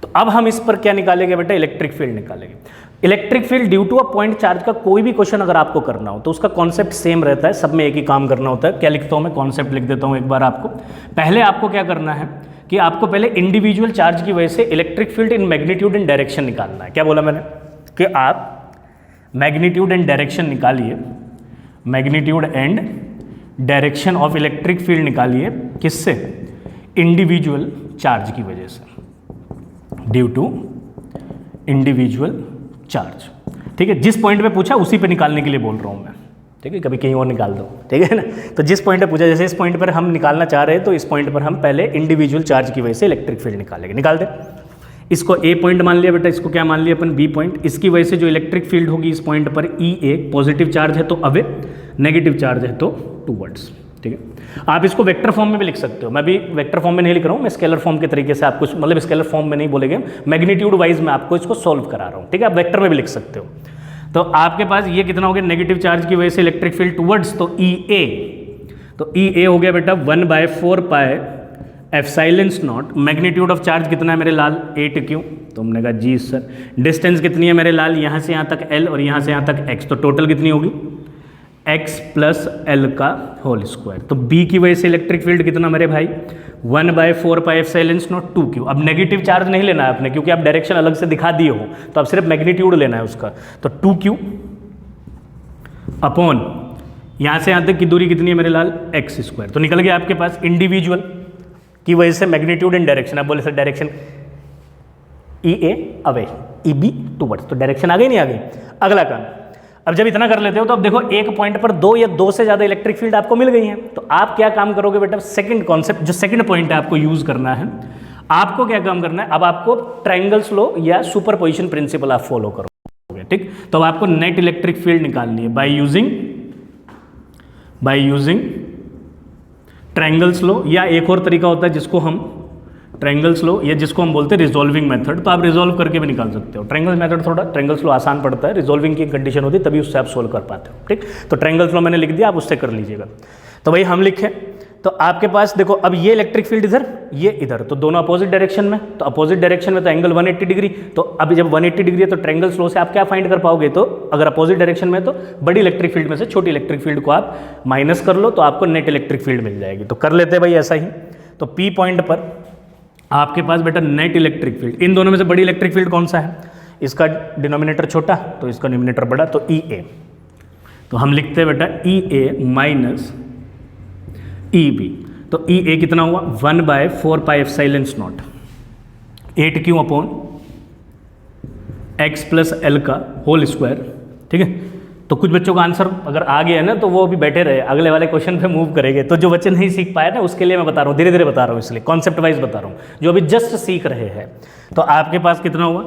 तो अब हम इस पर क्या निकालेंगे बेटा? इलेक्ट्रिक फील्ड निकालेंगे। Electric field due to a point charge का कोई भी क्वेश्चन अगर आपको करना हो तो उसका कॉन्सेप्ट सेम रहता है, सब में एक ही काम करना होता है। क्या लिखता हूं मैं? कॉन्सेप्ट लिख देता हूं एक बार आपको। पहले आपको क्या करना है कि आपको पहले इंडिविजुअल चार्ज की वजह से electric field in magnitude and direction निकालना है। क्या बोला मैंने? कि आप मैग्नीट्यूड एंड डायरेक्शन निकालिए, magnitude and direction of electric field निकालिए, किससे? इंडिविजुअल चार्ज की वजह से, ड्यू टू इंडिविजुअल चार्ज। ठीक है, जिस पॉइंट पे पूछा उसी पे निकालने के लिए बोल रहा हूँ मैं, ठीक है, कभी कहीं और निकाल दो, ठीक है ना। तो जिस पॉइंट पे पूछा, जैसे इस पॉइंट पर हम निकालना चाह रहे हैं तो इस पॉइंट पर हम पहले इंडिविजुअल चार्ज की वजह से इलेक्ट्रिक फील्ड निकालेंगे। निकाल दे, इसको ए पॉइंट मान लिया बेटा, इसको क्या मान लिया अपन? B point. इसकी वजह से जो इलेक्ट्रिक फील्ड होगी इस पॉइंट पर ई ए, पॉजिटिव चार्ज है तो अवे, नेगेटिव चार्ज है तो टूवर्ड्स। ठीक है, आप इसको वेक्टर फॉर्म में भी लिख सकते हो, मैं भी वेक्टर फॉर्म में नहीं लिख रहा हूँ, मैं स्केलर फॉर्म के तरीके से आपको, मतलब स्केलर फॉर्म में नहीं बोलेंगे, मैग्नीट्यूड वाइज मैं आपको इसको सॉल्व करा रहा हूँ। ठीक है, आप वेक्टर में भी लिख सकते हो। तो आपके पास ये कितना हो गया? नेगेटिव चार्ज की वजह से इलेक्ट्रिक फील्ड टूवर्ड्स, तो ई ए, तो ई ए हो गया बेटा 1/4 pi epsilon not. Magnitude of charge कितना है मेरे लाल? 8 क्यों? तो हमने कहा जी सर। डिस्टेंस कितनी है मेरे लाल? यहाँ से यहाँ तक l और यहाँ से यहाँ तक x, तो टोटल कितनी होगी? x प्लस l का होल स्क्वायर। तो b की वजह से इलेक्ट्रिक फील्ड कितना मेरे भाई? 1/4 पाई एप्सिलॉन नॉट 2q। अब नेगेटिव चार्ज नहीं लेना है आपने, क्योंकि आप डायरेक्शन अलग से दिखा दिए हो, तो अब सिर्फ मैग्नीट्यूड लेना है उसका। तो 2q अपॉन यहाँ से यहाँ तक की दूरी कितनी है मेरे लाल? x square. तो निकल गया आपके पास इंडिविजुअल की वजह से मैग्नीट्यूड एंड डायरेक्शन। आप बोले sir direction E A away, E be towards, तो डायरेक्शन आ गई नहीं आ गई? अगला काम, अब जब इतना कर लेते हो तो अब देखो एक पॉइंट पर 2 या 2 से ज़्यादा इलेक्ट्रिक फील्ड आपको मिल गई हैं, तो आप क्या काम करोगे बेटा? सेकंड कॉन्सेप्ट, जो सेकंड पॉइंट है आपको यूज करना है। आपको क्या काम करना है? अब आपको ट्रायंगल्स लॉ या सुपरपोजिशन प्रिंसिपल आप फॉलो करोगे। ठीक, तो अब आपको नेट इलेक्ट्रिक फील्ड निकालनी है बाय यूजिंग ट्रायंगल्स लॉ, या एक और तरीका होता है जिसको हम ट्रायंगल्स लॉ, या जिसको हम बोलते हैं रिजॉल्विंग मेथड। तो आप रिजॉल्व करके भी निकाल सकते हो। ट्रायंगल्स मेथड थोड़ा, ट्रायंगल्स लॉ आसान पड़ता है, रिजॉल्विंग की कंडीशन होती है तभी उससे आप सोल्व कर पाते हो। ठीक, तो ट्रायंगल्स लॉ मैंने लिख दिया, आप उससे कर लीजिएगा। तो भाई हम लिखें, तो आपके पास देखो अब ये इलेक्ट्रिक फील्ड इधर, ये इधर, तो दोनों अपोजिट डायरेक्शन में, तो अपोजिट डायरेक्शन में तो एंगल 180 डिग्री। तो अभी जब 180 डिग्री है तो ट्रायंगल्स लॉ से आप क्या फाइंड कर पाओगे? तो अगर अपोजिट डायरेक्शन में तो बड़ी इलेक्ट्रिक फील्ड में से छोटी इलेक्ट्रिक फील्ड को आप माइनस कर लो, तो आपको नेट इलेक्ट्रिक फील्ड मिल जाएगी। तो कर लेते हैं भाई ऐसा ही। तो पी पॉइंट पर आपके पास बेटा नेट इलेक्ट्रिक फील्ड, इन दोनों में से बड़ी इलेक्ट्रिक फील्ड कौन सा है? इसका डिनोमिनेटर छोटा तो इसका डिनोमिनेटर बड़ा, तो ई ए। तो हम लिखते हैं बेटा ई ए माइनस ई बी। तो ई ए कितना हुआ? 1/4 पाई एप्सिलॉन नॉट 8 क्यों अपॉन x प्लस एल का होल स्क्वायर। ठीक है, तो कुछ बच्चों का आंसर अगर आ गया है ना तो वो अभी बैठे रहे, अगले वाले क्वेश्चन पे मूव करेंगे। तो जो बच्चे नहीं सीख पाए ना उसके लिए मैं बता रहा हूँ, धीरे धीरे बता रहा हूँ, इसलिए कॉन्सेप्ट वाइज बता रहा हूँ। जो अभी जस्ट सीख रहे हैं, तो आपके पास कितना हुआ?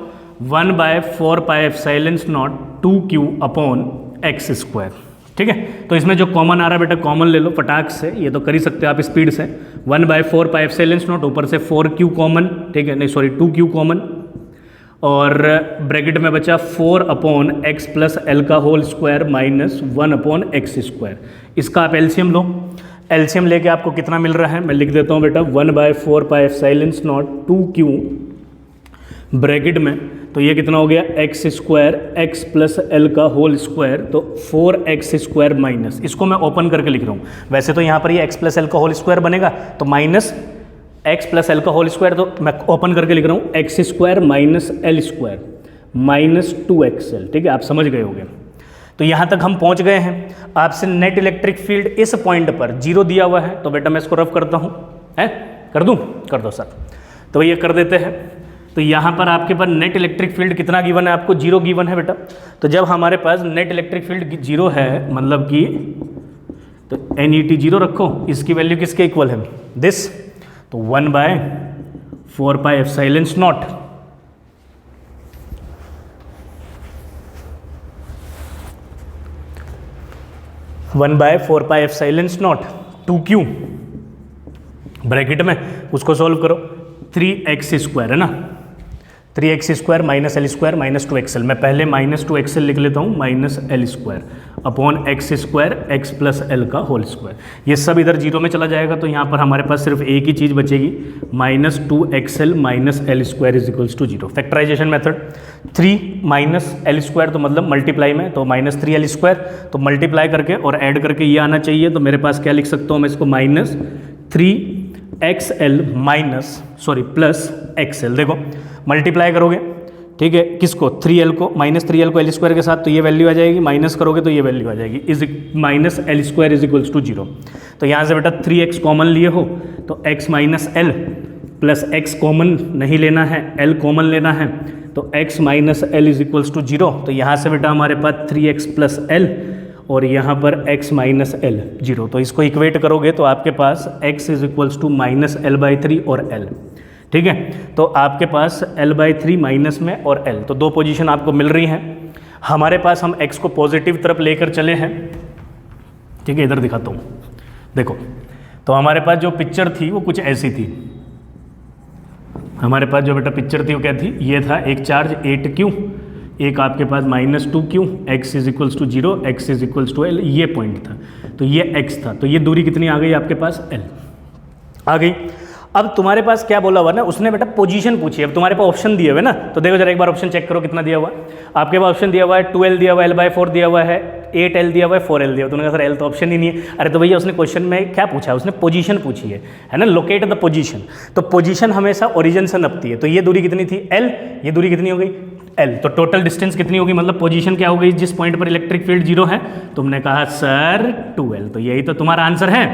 1/4 pi epsilon not 2q upon x square. ठीक है, तो इसमें जो कॉमन आ रहा है बेटा कॉमन ले लो फटाक से, ये तो कर ही सकते हो आप स्पीड से। 1/4 पाई एप्सिलॉन नॉट, ऊपर से 4q कॉमन, ठीक है, नहीं सॉरी 2q कॉमन, और ब्रैकेट में बचा 4 अपॉन x प्लस एल का whole square minus 1 upon X square. इसका आप एलसीएम लो, एलसीएम लेके आपको कितना मिल रहा है मैं लिख देता हूँ बेटा 1/4 pi epsilon not 2q bracket में, तो ये कितना हो गया x square x plus L का होल स्क्वायर, तो 4x स्क्वायर माइनस, इसको मैं ओपन करके लिख रहा हूँ। वैसे तो यहाँ पर ये x प्लस एल का होल स्क्वायर बनेगा, तो माइनस x प्लस एल का होल स्क्वायर, तो मैं ओपन करके लिख रहा हूँ x square minus L square minus 2xl। ठीक है, आप समझ गए होंगे। तो यहाँ तक हम पहुँच गए हैं। आपसे नेट इलेक्ट्रिक फील्ड इस पॉइंट पर 0 दिया हुआ है, तो बेटा मैं इसको रफ करता हूँ, है कर दूँ? कर दो सर। तो ये कर देते हैं। तो यहाँ पर आपके पास नेट इलेक्ट्रिक फील्ड कितना गिवन है? आपको 0 गिवन है बेटा। तो जब हमारे पास नेट इलेक्ट्रिक फील्ड 0 है, मतलब कि तो NET 0 रखो, इसकी वैल्यू किसके इक्वल है? दिस, तो 1/4 pi epsilon not 1/4 pi epsilon not 2q bracket में, उसको सॉल्व करो, 3x स्क्वायर है ना, 3x square minus L square minus 2xl। मैं पहले माइनस 2xl लिख लेता हूँ, minus L square upon X square x plus L का होल स्क्वायर। ये सब इधर 0 में चला जाएगा, तो यहाँ पर हमारे पास सिर्फ एक ही चीज़ बचेगी, minus 2xl minus L square is equals to 0। Factorisation method, 3 minus L square तो मतलब मल्टीप्लाई में, तो माइनस 3l स्क्वायर, तो मल्टीप्लाई करके और ऐड करके ये आना चाहिए। तो मेरे पास क्या लिख सकता हूँ मैं इसको? Minus 3xl minus sorry plus xl। देखो मल्टीप्लाई करोगे ठीक है, किसको, 3l को, -3l को L² के साथ, तो ये वैल्यू आ जाएगी, माइनस करोगे तो ये वैल्यू आ जाएगी, is -L² is equals to 0। तो यहाँ से बेटा 3x कॉमन लिए हो तो x minus L plus x common नहीं लेना है, l कॉमन लेना है, तो x minus L is equals to 0। तो यहाँ से बेटा हमारे पास 3x प्लस एल और यहाँ पर x माइनस एल 0। तो इसको इक्वेट करोगे तो आपके पास x is equals to -l/3 और l। ठीक है, तो आपके पास l/3 माइनस में और l, तो दो पोजीशन आपको मिल रही हैं। हमारे पास हम x को पॉजिटिव तरफ लेकर चले हैं। ठीक है, इधर दिखाता हूँ, देखो। तो हमारे पास जो पिक्चर थी वो कुछ ऐसी थी। हमारे पास जो बेटा पिक्चर थी वो क्या थी, ये था एक चार्ज 8q, एक आपके पास -2q, x is equals to 0, x is equals to l, ये पॉइंट था। तो ये x था, तो ये दूरी कितनी आ गई आपके पास, l आ गई। अब तुम्हारे पास क्या बोला हुआ ना, उसने बेटा पोजीशन पूछी है। अब तुम्हारे पास ऑप्शन दिए हुए ना, तो देखो जरा एक बार ऑप्शन चेक करो कितना दिया हुआ है। आपके पास ऑप्शन दिया हुआ है 2l दिया हुआ है, l/4 दिया हुआ है, 8l दिया हुआ है, 4l दिया हुआ। तुमने कहा सर l तो ऑप्शन ही नहीं है। अरे तो भैया उसने क्वेश्चन में क्या पूछा है, उसने पोजीशन पूछी है ना, लोकेट द पोजीशन। तो पोजीशन हमेशा ओरिजिन से नपती है। तो ये दूरी कितनी थी, l, ये दूरी कितनी हो गई, l। तो टोटल डिस्टेंस कितनी होगी, मतलब पोजीशन क्या हो गई जिस पॉइंट पर इलेक्ट्रिक फील्ड 0 है। तुमने कहा सर 2l, तो यही तो तुम्हारा आंसर है।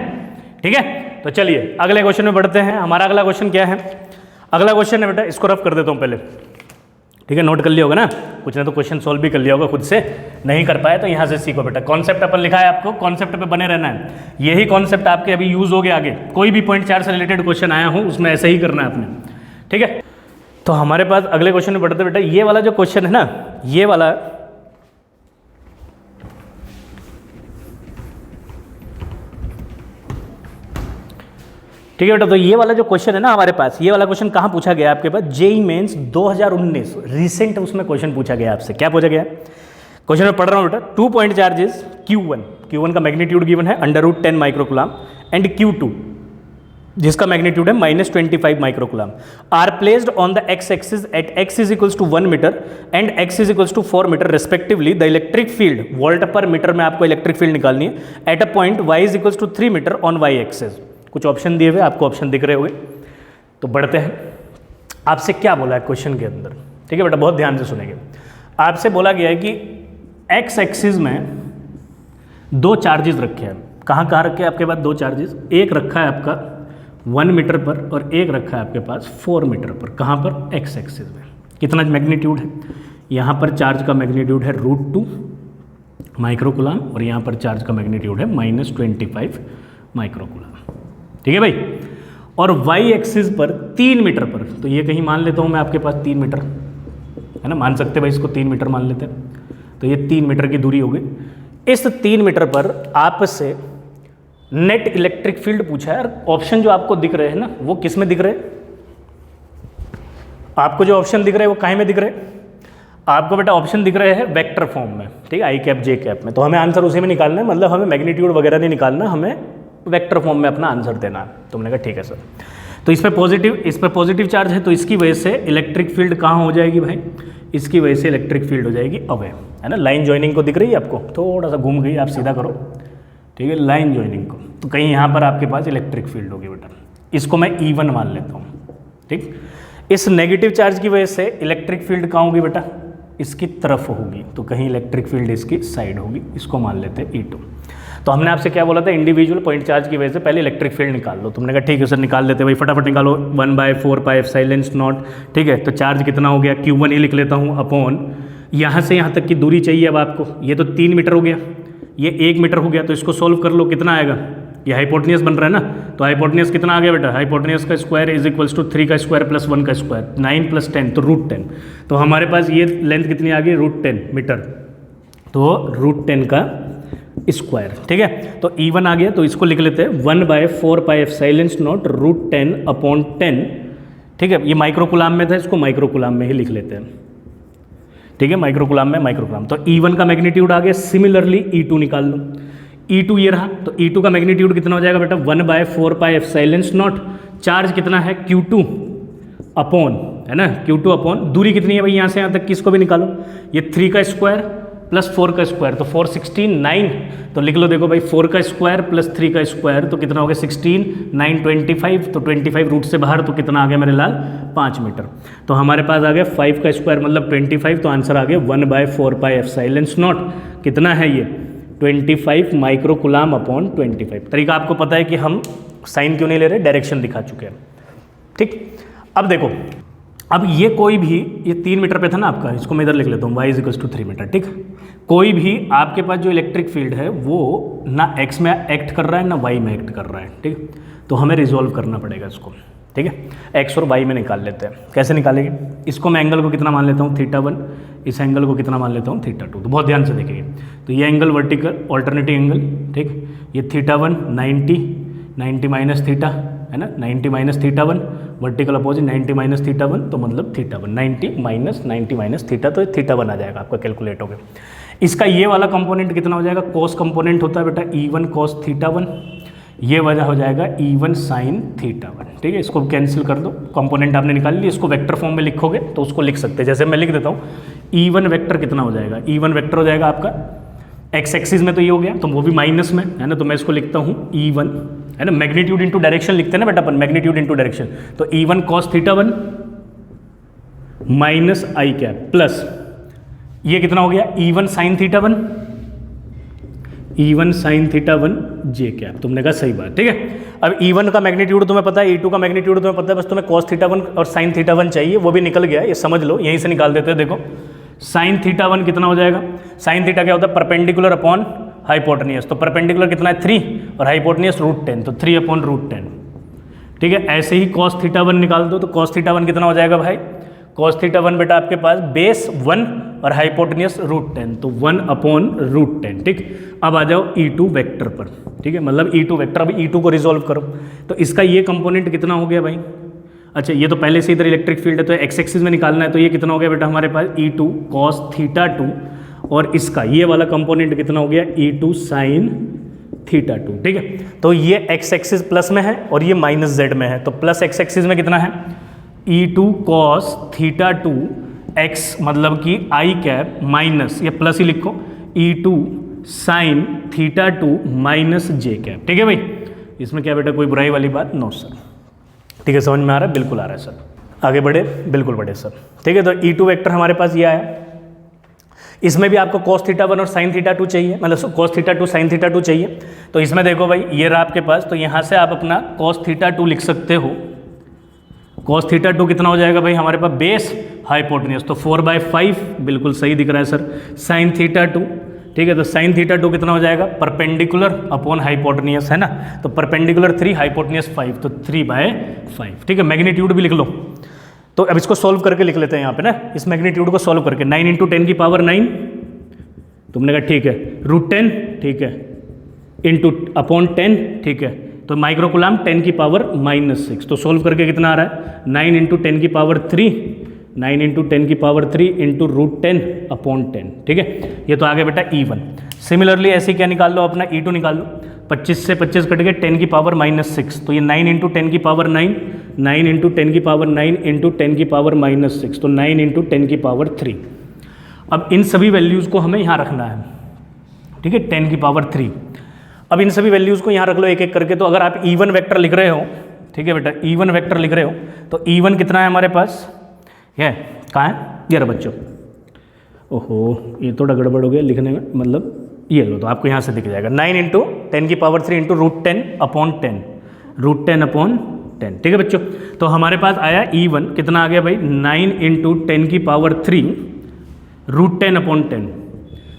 ठीक है, तो चलिए अगले क्वेश्चन में बढ़ते हैं। हमारा अगला क्वेश्चन क्या है, अगला क्वेश्चन है बेटा, इसको रफ कर देता हूँ पहले। ठीक है, नोट कर लिया होगा ना, कुछ ना तो क्वेश्चन सॉल्व भी कर लिया होगा खुद से, नहीं कर पाए तो यहाँ से सीखो बेटा। कॉन्सेप्ट अपन लिखा है आपको, कॉन्सेप्ट पे बने रहना है। यही कॉन्सेप्ट आपके अभी यूज हो गया आगे, कोई भी पॉइंट 4 से रिलेटेड क्वेश्चन आया हो उसमें ऐसे ही करना है आपने। ठीक है, तो हमारे पास अगले क्वेश्चन में बढ़ते बेटा, ये वाला जो क्वेश्चन है ना, ये वाला ठीक है बेटा। तो ये वाला जो क्वेश्चन है ना हमारे पास, ये वाला क्वेश्चन कहाँ पूछा गया आपके पास, जेईई मेंस 2019 रिसेंट उसमें क्वेश्चन पूछा गया आपसे। क्या पूछा गया क्वेश्चन में, पढ़ रहा हूँ बेटा। 2 पॉइंट चार्जेस Q1 का मैग्नीट्यूड गिवन है √10 माइक्रोकुलाम, एंड Q2 जिसका मैग्नीट्यूड है -25 microcoulomb, are placed on the x axis at x is equals to 1 metre and x is equals to 4 metre respectively. The electric field, volt per metre में आपको electric field निकालनी है, at a point y is equals to 3 metre on y axis. कुछ option दिए हुए, आपको option दिख रहे होंगे। तो बढ़ते हैं, आपसे क्या बोला है क्वेश्चन के अंदर। ठीक है बेटा, बहुत ध्यान से सुनेंगे। आपसे बोला गया है कि x एक्सिस में दो चार्जेस रखे हैं। कहाँ कहाँ रखे हैं आपके पास दो चार्जेस, एक रखा है आपका 1 मीटर पर और एक रखा है आपके पास 4 मीटर पर। कहाँ पर, x एक्सिस में। कितना मैग्नीट्यूड है, यहाँ पर चार्ज का मैग्नीट्यूड है √2 माइक्रोकुलाम और यहाँ पर चार्ज का मैग्नीट्यूड है -25 माइक्रोकुलाम। ठीक है भाई, और y एक्सिस पर 3 मीटर पर, तो ये कहीं मान लेता हूँ मैं आपके पास 3 मीटर है ना, मान सकते भाई इसको 3 मीटर मान लेते हैं। तो ये 3 मीटर की दूरी हो गई। इस 3 मीटर पर आपसे नेट इलेक्ट्रिक फील्ड पूछा है। और ऑप्शन जो आपको दिख रहे हैं ना, वो किस में दिख रहे हैं, आपको जो ऑप्शन दिख रहे हैं वो काहे में दिख रहे हैं, आपको बेटा ऑप्शन दिख रहे हैं वेक्टर फॉर्म में। ठीक है, i कैप j कैप में। तो हमें आंसर उसी में निकालना है, मतलब हमें मैग्नीट्यूड वगैरह नहीं निकालना, हमें वेक्टर फॉर्म में अपना आंसर देना है। तुमने कहा ठीक है सर। तो इस पर पॉजिटिव चार्ज है, तो इसकी वजह से इलेक्ट्रिक फील्ड कहाँ हो जाएगी भाई, इसकी वजह से इलेक्ट्रिक फील्ड हो जाएगी अवे, है ना। लाइन ज्वाइनिंग को दिख रही है आपको, थोड़ा सा घूम गई, आप सीधा करो। ठीक है, लाइन ज्वाइनिंग को, तो कहीं यहाँ पर आपके पास इलेक्ट्रिक फील्ड होगी बेटा। इसको मैं E1 मान लेता हूँ। ठीक, इस नेगेटिव चार्ज की वजह से इलेक्ट्रिक फील्ड कहाँ होगी बेटा, इसकी तरफ होगी, तो कहीं इलेक्ट्रिक फील्ड इसकी साइड होगी, इसको मान लेते हैं E2। तो हमने आपसे क्या बोला था, इंडिविजुअल पॉइंट चार्ज की वजह से पहले इलेक्ट्रिक फील्ड निकाल लो। तुमने कहा ठीक है सर निकाल लेते भाई, फटाफट निकालो। 1/4 पाई एप्सिलॉन नॉट। ठीक है, तो चार्ज कितना हो गया, Q1 ही लिख लेता हूँ अपॉन, यहाँ से यहाँ तक की दूरी चाहिए अब आपको। ये तो 3 मीटर हो गया, ये 1 मीटर हो गया, तो इसको सोल्व कर लो, कितना आएगा, ये हाइपोटेन्यूज बन रहा है ना। तो हाइपोटेन्यूज कितना आ गया बेटा, हाइपोटेन्यूज का स्क्वायर इज इक्वल्स टू 3 का स्क्वायर प्लस 1 का स्क्वायर, 9 + 10 तो √10। तो हमारे पास ये लेंथ कितनी आ गई, √10 मीटर, तो √10 का स्क्वायर। ठीक है, तो E1 आ गया, तो इसको लिख लेते हैं 1/4 पाई एप्सिलॉन नॉट √10 अपॉन 10। ठीक है, ये माइक्रोकुलाम में था, इसको माइक्रोकुलाम में ही लिख लेते हैं। ठीक है, माइक्रोकुलाम में माइक्रोकुलाम। तो E1 का मैग्नीट्यूड आ गया, सिमिलरली E2 निकाल लो। E2 ये रहा, तो E2 का मैग्नीट्यूड कितना हो जाएगा बेटा, 1/4 पाई एप्सिलॉन नॉट, चार्ज कितना है Q2 अपॉन, है ना, Q2 अपॉन दूरी कितनी है भाई, यहाँ से यहाँ तक किसको भी निकालो, ये 3 का स्क्वायर प्लस 4 का स्क्वायर, तो 4 16 9, तो लिख लो देखो भाई 4 का स्क्वायर प्लस 3 का स्क्वायर, तो कितना हो गया 16, 9 25, तो 25 रूट से बाहर, तो कितना आ गया मेरे लाल 5 मीटर। तो हमारे पास आ गया 5 का स्क्वायर मतलब 25, तो आंसर आ गया 1/4πε0। कितना है ये 25 माइक्रोकुलाम अपॉन 25। तरीका आपको पता है कि हम साइन क्यों नहीं ले रहे, डायरेक्शन दिखा चुके हैं। ठीक, अब देखो, अब ये कोई भी, ये 3 मीटर पे था ना आपका, इसको मैं इधर लिख लेता हूँ y = 3 मीटर। ठीक, कोई भी आपके पास जो इलेक्ट्रिक फील्ड है वो ना x में एक्ट कर रहा है ना y में एक्ट कर रहा है। ठीक, तो हमें रिजॉल्व करना पड़ेगा इसको। ठीक है, x और y में निकाल लेते हैं। कैसे निकालेंगे, इसको मैं एंगल को कितना मान लेता हूँ θ1, इस एंगल को कितना मान लेता हूँ θ2। तो बहुत ध्यान से देखिए, तो ये एंगल वर्टिकल ऑल्टरनेटिव एंगल, ठीक, ये θ1 90 माइनस थीटा है ना, 90 माइनस θ1, वर्टिकल अपोजिट 90 माइनस θ1, तो मतलब θ1 90 माइनस थीटा, तो θ1 आ जाएगा आपका, कैलकुलेट हो गया। इसका ये वाला कंपोनेंट कितना हो जाएगा, कॉस कंपोनेंट होता है बेटा E1 cos θ1, ये वजह हो जाएगा E1 sin θ1। ठीक है, इसको कैंसिल कर दो, कंपोनेंट आपने निकाल लिया, इसको वेक्टर फॉर्म में लिखोगे तो उसको लिख सकते हैं। जैसे मैं लिख देता हूँ E1 वेक्टर कितना हो जाएगा, E1 वेक्टर हो जाएगा आपका एक्स एक्सिस में, तो ये हो गया, तो वो भी माइनस में है ना, तो मैं इसको लिखता हूँ E1 है ना, मैग्नीट्यूड इंटू डायरेक्शन लिखते हैं ना बेटा अपन, मैग्नीट्यूड इंटू डायरेक्शन, तो E1 cos θ1 माइनस आई कैप प्लस ये कितना हो गया E1 sin θ1, E1 sin θ1 जे कैप। तुमने कहा सही बात। ठीक है, अब E1 का मैग्नीट्यूड तुम्हें पता है, E2 का मैग्नीट्यूड तुम्हें पता है, बस तुम्हें cos θ1 और sin θ1 चाहिए, वो भी निकल गया, ये समझ लो, यहीं से निकाल देते हैं। देखो sin θ1 कितना हो जाएगा, sin θ क्या होता है, परपेंडिकुलर अपॉन हाइपोटेनियस, तो परपेंडिकुलर कितना है 3 और हाइपोटेनियस √10, तो 3/√10। ठीक है, ऐसे ही cos θ1 निकाल दो, तो cos θ1 कितना हो जाएगा भाई, cos θ1 बेटा आपके पास बेस 1 और हाइपोटेनियस √10, तो 1/√10। ठीक, अब आ जाओ E2 वेक्टर पर। ठीक है, मतलब E2 वेक्टर, अब E2 को रिजॉल्व करो, तो इसका ये कंपोनेंट कितना हो गया भाई, अच्छा ये तो पहले से इधर इलेक्ट्रिक फील्ड है, तो एक्स एक्सिस में निकालना है, तो ये कितना हो गया बेटा हमारे पास E2 cos θ2, और इसका ये वाला कंपोनेंट कितना हो गया E2 sin θ2। ठीक है, तो ये एक्स एक्सिस प्लस में है और ये माइनस जेड में है, तो प्लस एक्स एक्सिस में कितना है E2 cos θ2 x मतलब कि आई कैप माइनस, ये प्लस ही लिखो, E2 sin θ2 माइनस जे कैप। ठीक है भाई, इसमें क्या बेटा कोई बुराई वाली बात, नो सर। ठीक है, समझ में आ रहा है, बिल्कुल आ रहा है सर। आगे बढ़े, बिल्कुल बढ़े सर। ठीक है, तो E2 वेक्टर हमारे पास ये आया, इसमें भी आपको cos θ1 और sin θ2 चाहिए, मतलब cos θ2 sin θ2 चाहिए, तो इसमें देखो भाई ये रहा आपके पास, तो यहाँ से आप अपना cos θ2 लिख सकते हो। cos θ2 कितना हो जाएगा भाई हमारे पास, बेस हाइपोटेनियस, तो 4/5 बिल्कुल सही दिख रहा है सर। sin θ2, ठीक है, तो sin θ2 कितना हो जाएगा, परपेंडिकुलर अपॉन हाइपोटेनियस है ना, तो परपेंडिकुलर 3 हाइपोटेनियस 5, तो 3/5। ठीक है, मैग्नीट्यूड भी लिख लो, तो अब इसको सॉल्व करके लिख लेते हैं यहाँ पे ना, इस मैग्नीट्यूड को सॉल्व करके 9 × 10⁹, तुमने कहा ठीक है, √10, ठीक है, इंटू अपॉन 10, ठीक है, तो माइक्रोकुलाम 10⁻⁻6, तो सॉल्व करके कितना आ रहा है 9 × 10⁻3, 9 × 10⁻3 इंटू √10/10। ठीक है, ये तो आ गया बेटा E1। सिमिलरली ऐसे क्या निकाल लो अपना E2 निकाल लो, 25 से 25 कट गए 10⁻⁻6, तो ये 9 × 10⁻9, 9 × 10⁻9 इंटू 10⁻⁻6, तो 9 × 10⁻3। अब इन सभी वैल्यूज़ को हमें यहाँ रखना है। ठीक है, 10⁻3। अब इन सभी वैल्यूज़ को यहाँ रख लो एक एक करके, तो अगर आप E1 वेक्टर लिख रहे हो, ठीक है बेटा, E1 वेक्टर लिख रहे हो, तो E1 कितना है हमारे पास, ये कहाँ है, ये रहा बच्चों, ओहो ये थोड़ा गड़बड़ हो गया लिखने में, मतलब ये लो, तो आपको यहाँ से दिख जाएगा 9 × 10⁻3 इंटू √10/10, √10/10। ठीक है बच्चों, तो हमारे पास आया E1 कितना आ गया भाई, 9 × 10⁻3 √10/10,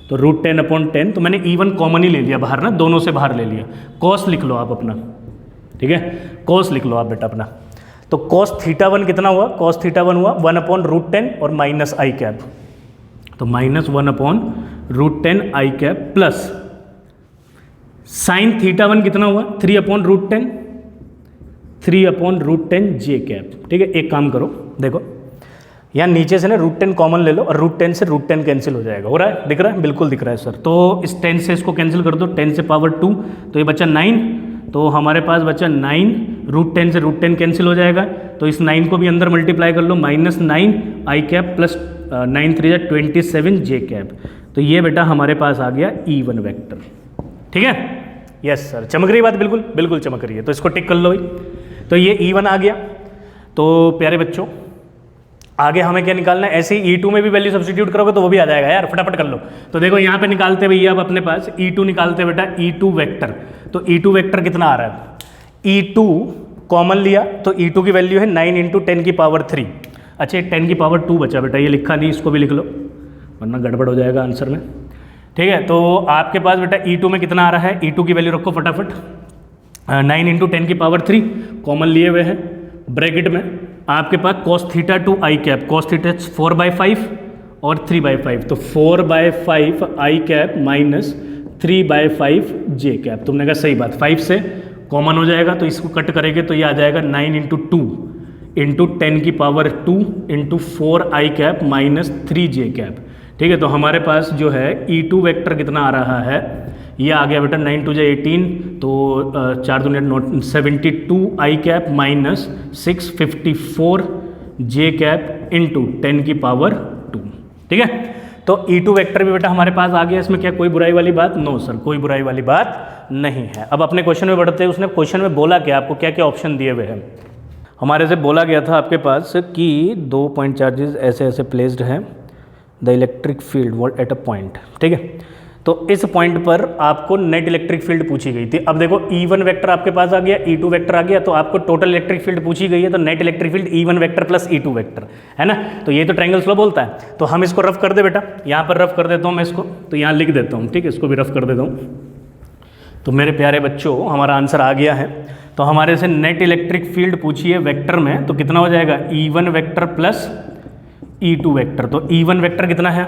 तो √10/10, तो मैंने E1 कॉमन ही ले लिया बाहर ना, दोनों से बाहर ले लिया। कॉस लिख लो आप अपना, ठीक है, कॉस लिख लो आप बेटा अपना, तो cos θ1 कितना हुआ, cos θ1 हुआ 1/√10 और माइनस आई कैप, तो माइनस 1/√10 आई कैप प्लस sin θ1 कितना हुआ 3/√10, 3/√10 जे कैप। ठीक है, एक काम करो, देखो यहाँ नीचे से ना √10 कॉमन ले लो और √10 से √10 कैंसिल हो जाएगा, हो रहा है, दिख रहा है, बिल्कुल दिख रहा है सर। तो इस 10 से इसको कैंसिल कर दो, 10 से पावर 2, तो ये बचा 9, तो हमारे पास बचा 9, √10 से √10 कैंसिल हो जाएगा, तो इस 9 को भी अंदर मल्टीप्लाई कर लो, -9 आई कैप प्लस 9 3 27 जे कैप, तो तो ये बेटा हमारे पास आ गया E1 वेक्टर। ठीक है, यस सर, चमक रही है बात, बिल्कुल बिल्कुल चमक रही है, तो इसको टिक कर लो भाई। तो ये E1 आ गया। तो प्यारे बच्चों आगे हमें क्या निकालना है, ऐसे ही E2 में भी वैल्यू सब्स्टिट्यूट करोगे तो वो भी आ जाएगा यार, फटाफट कर लो। तो देखो यहाँ पे निकालते भैया अब अपने पास E2 निकालते बेटा, E2 वेक्टर। तो E2 वेक्टर कितना आ रहा है, E2 कॉमन लिया तो E2 की वैल्यू है 9 इंटू 10 की पावर 3। अच्छा 10 की पावर 2 बचा बेटा, ये लिखा नहीं, इसको भी लिख लो वरना गड़बड़ हो जाएगा आंसर में। ठीक है, तो आपके पास बेटा E2 में कितना आ रहा है, E2 की वैल्यू रखो फटाफट, 9 इंटू 10 की पावर 3 कॉमन लिए हुए हैं, ब्रैकेट में आपके पास cos थीटा टू आई कैप, cos थीटा 4/5 और 3/5, तो 4/5 आई कैप माइनस 3/5 जे कैप। तुमने कहा सही बात, 5 से कॉमन हो जाएगा तो इसको कट करेंगे तो ये आ जाएगा 9 इंटू 2 इंटू 10 की पावर 2 इंटू 4 आई कैप माइनस 3 जे कैप। ठीक है, तो हमारे पास जो है E2 वेक्टर कितना आ रहा है, ये आ गया बेटा 9 टू 18, तो 4 दूनी 72 आई कैप माइनस 654 जे कैप इंटू 10 की पावर 2। ठीक है, तो E2 वेक्टर भी बेटा हमारे पास आ गया। इसमें क्या कोई बुराई वाली बात, नो सर कोई बुराई वाली बात नहीं है। अब अपने क्वेश्चन में बढ़ते हैं, उसने क्वेश्चन में बोला क्या, आपको क्या क्या ऑप्शन दिए हुए हैं। हमारे से बोला गया था आपके पास कि 2 पॉइंट चार्जेस ऐसे ऐसे प्लेस्ड हैं, the electric field what eight a point. ठीक है, तो इस पॉइंट पर आपको नेट इलेक्ट्रिक फील्ड पूछी गई थी। अब देखो E1 वेक्टर आपके पास आ गया, E2 वेक्टर आ गया, तो आपको टोटल इलेक्ट्रिक फील्ड पूछी गई है, तो net electric field E1 vector plus E2 vector है ना। तो ये तो ट्रायंगल स्लो बोलता है, तो हम इसको रफ कर दे बेटा, यहाँ पर रफ कर देता हूँ मैं इसको, तो यहाँ लिख देता हूँ। ठीक है, इसको भी रफ कर देता हूँ। तो मेरे प्यारे बच्चों हमारा आंसर आ गया है। तो हमारे से नेट इलेक्ट्रिक फील्ड पूछी है वेक्टर में, तो कितना हो जाएगा E1 vector plus E2 vector. तो E1 वेक्टर कितना है,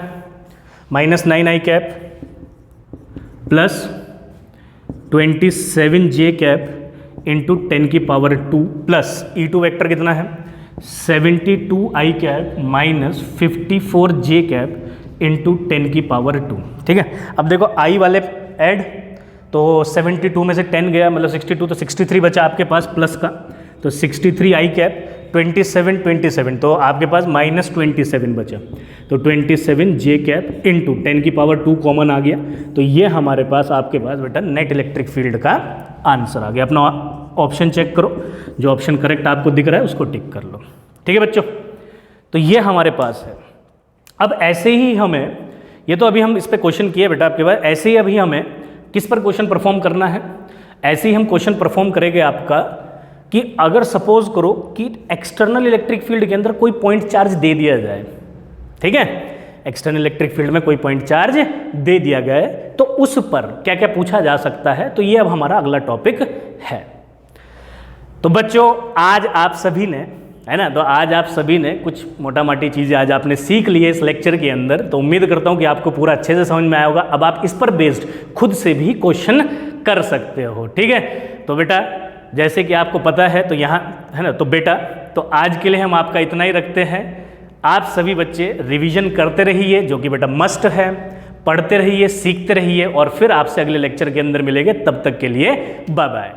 -9 आई कैप प्लस 27 जे कैप इंटू 10 की पावर 2 प्लस E2 वेक्टर कितना है 72 आई कैप माइनस 54 जे कैप इंटू 10 की पावर 2। ठीक है, अब देखो आई वाले ऐड, तो 72 में से 10 गया मतलब 62, तो 63 बचा आपके पास प्लस का, तो 63 आई कैप 27 तो आपके पास -27 बचा, तो 27 जे कैप इंटू 10 की पावर 2 कॉमन आ गया। तो ये हमारे पास आपके पास बेटा नेट इलेक्ट्रिक फील्ड का आंसर आ गया। अपना ऑप्शन चेक करो, जो ऑप्शन करेक्ट आपको दिख रहा है उसको टिक कर लो। ठीक है बच्चों, तो ये हमारे पास है। अब ऐसे ही हमें, ये तो अभी हम इस पर क्वेश्चन किए बेटा आपके पास, ऐसे ही अभी हमें किस पर क्वेश्चन परफॉर्म करना है, ऐसे ही हम क्वेश्चन परफॉर्म करेंगे आपका कि अगर सपोज करो कि एक्सटर्नल इलेक्ट्रिक फील्ड के अंदर कोई पॉइंट चार्ज दे दिया जाए। ठीक है, एक्सटर्नल इलेक्ट्रिक फील्ड में कोई पॉइंट चार्ज दे दिया गया है, तो उस पर क्या क्या पूछा जा सकता है, तो ये अब हमारा अगला टॉपिक है। तो बच्चों आज आप सभी ने, है ना, तो आज आप सभी ने कुछ मोटा मोटी चीज़ें आज आपने सीख ली है इस लेक्चर के अंदर, तो उम्मीद करता हूँ कि आपको पूरा अच्छे से समझ में आया होगा। अब आप इस पर बेस्ड खुद से भी क्वेश्चन कर सकते हो। ठीक है, तो बेटा जैसे कि आपको पता है तो यहाँ है ना, तो बेटा तो आज के लिए हम आपका इतना ही रखते हैं। आप सभी बच्चे रिवीजन करते रहिए, जो कि बेटा मस्ट है, पढ़ते रहिए, सीखते रहिए, और फिर आपसे अगले लेक्चर के अंदर मिलेंगे। तब तक के लिए बाय बाय।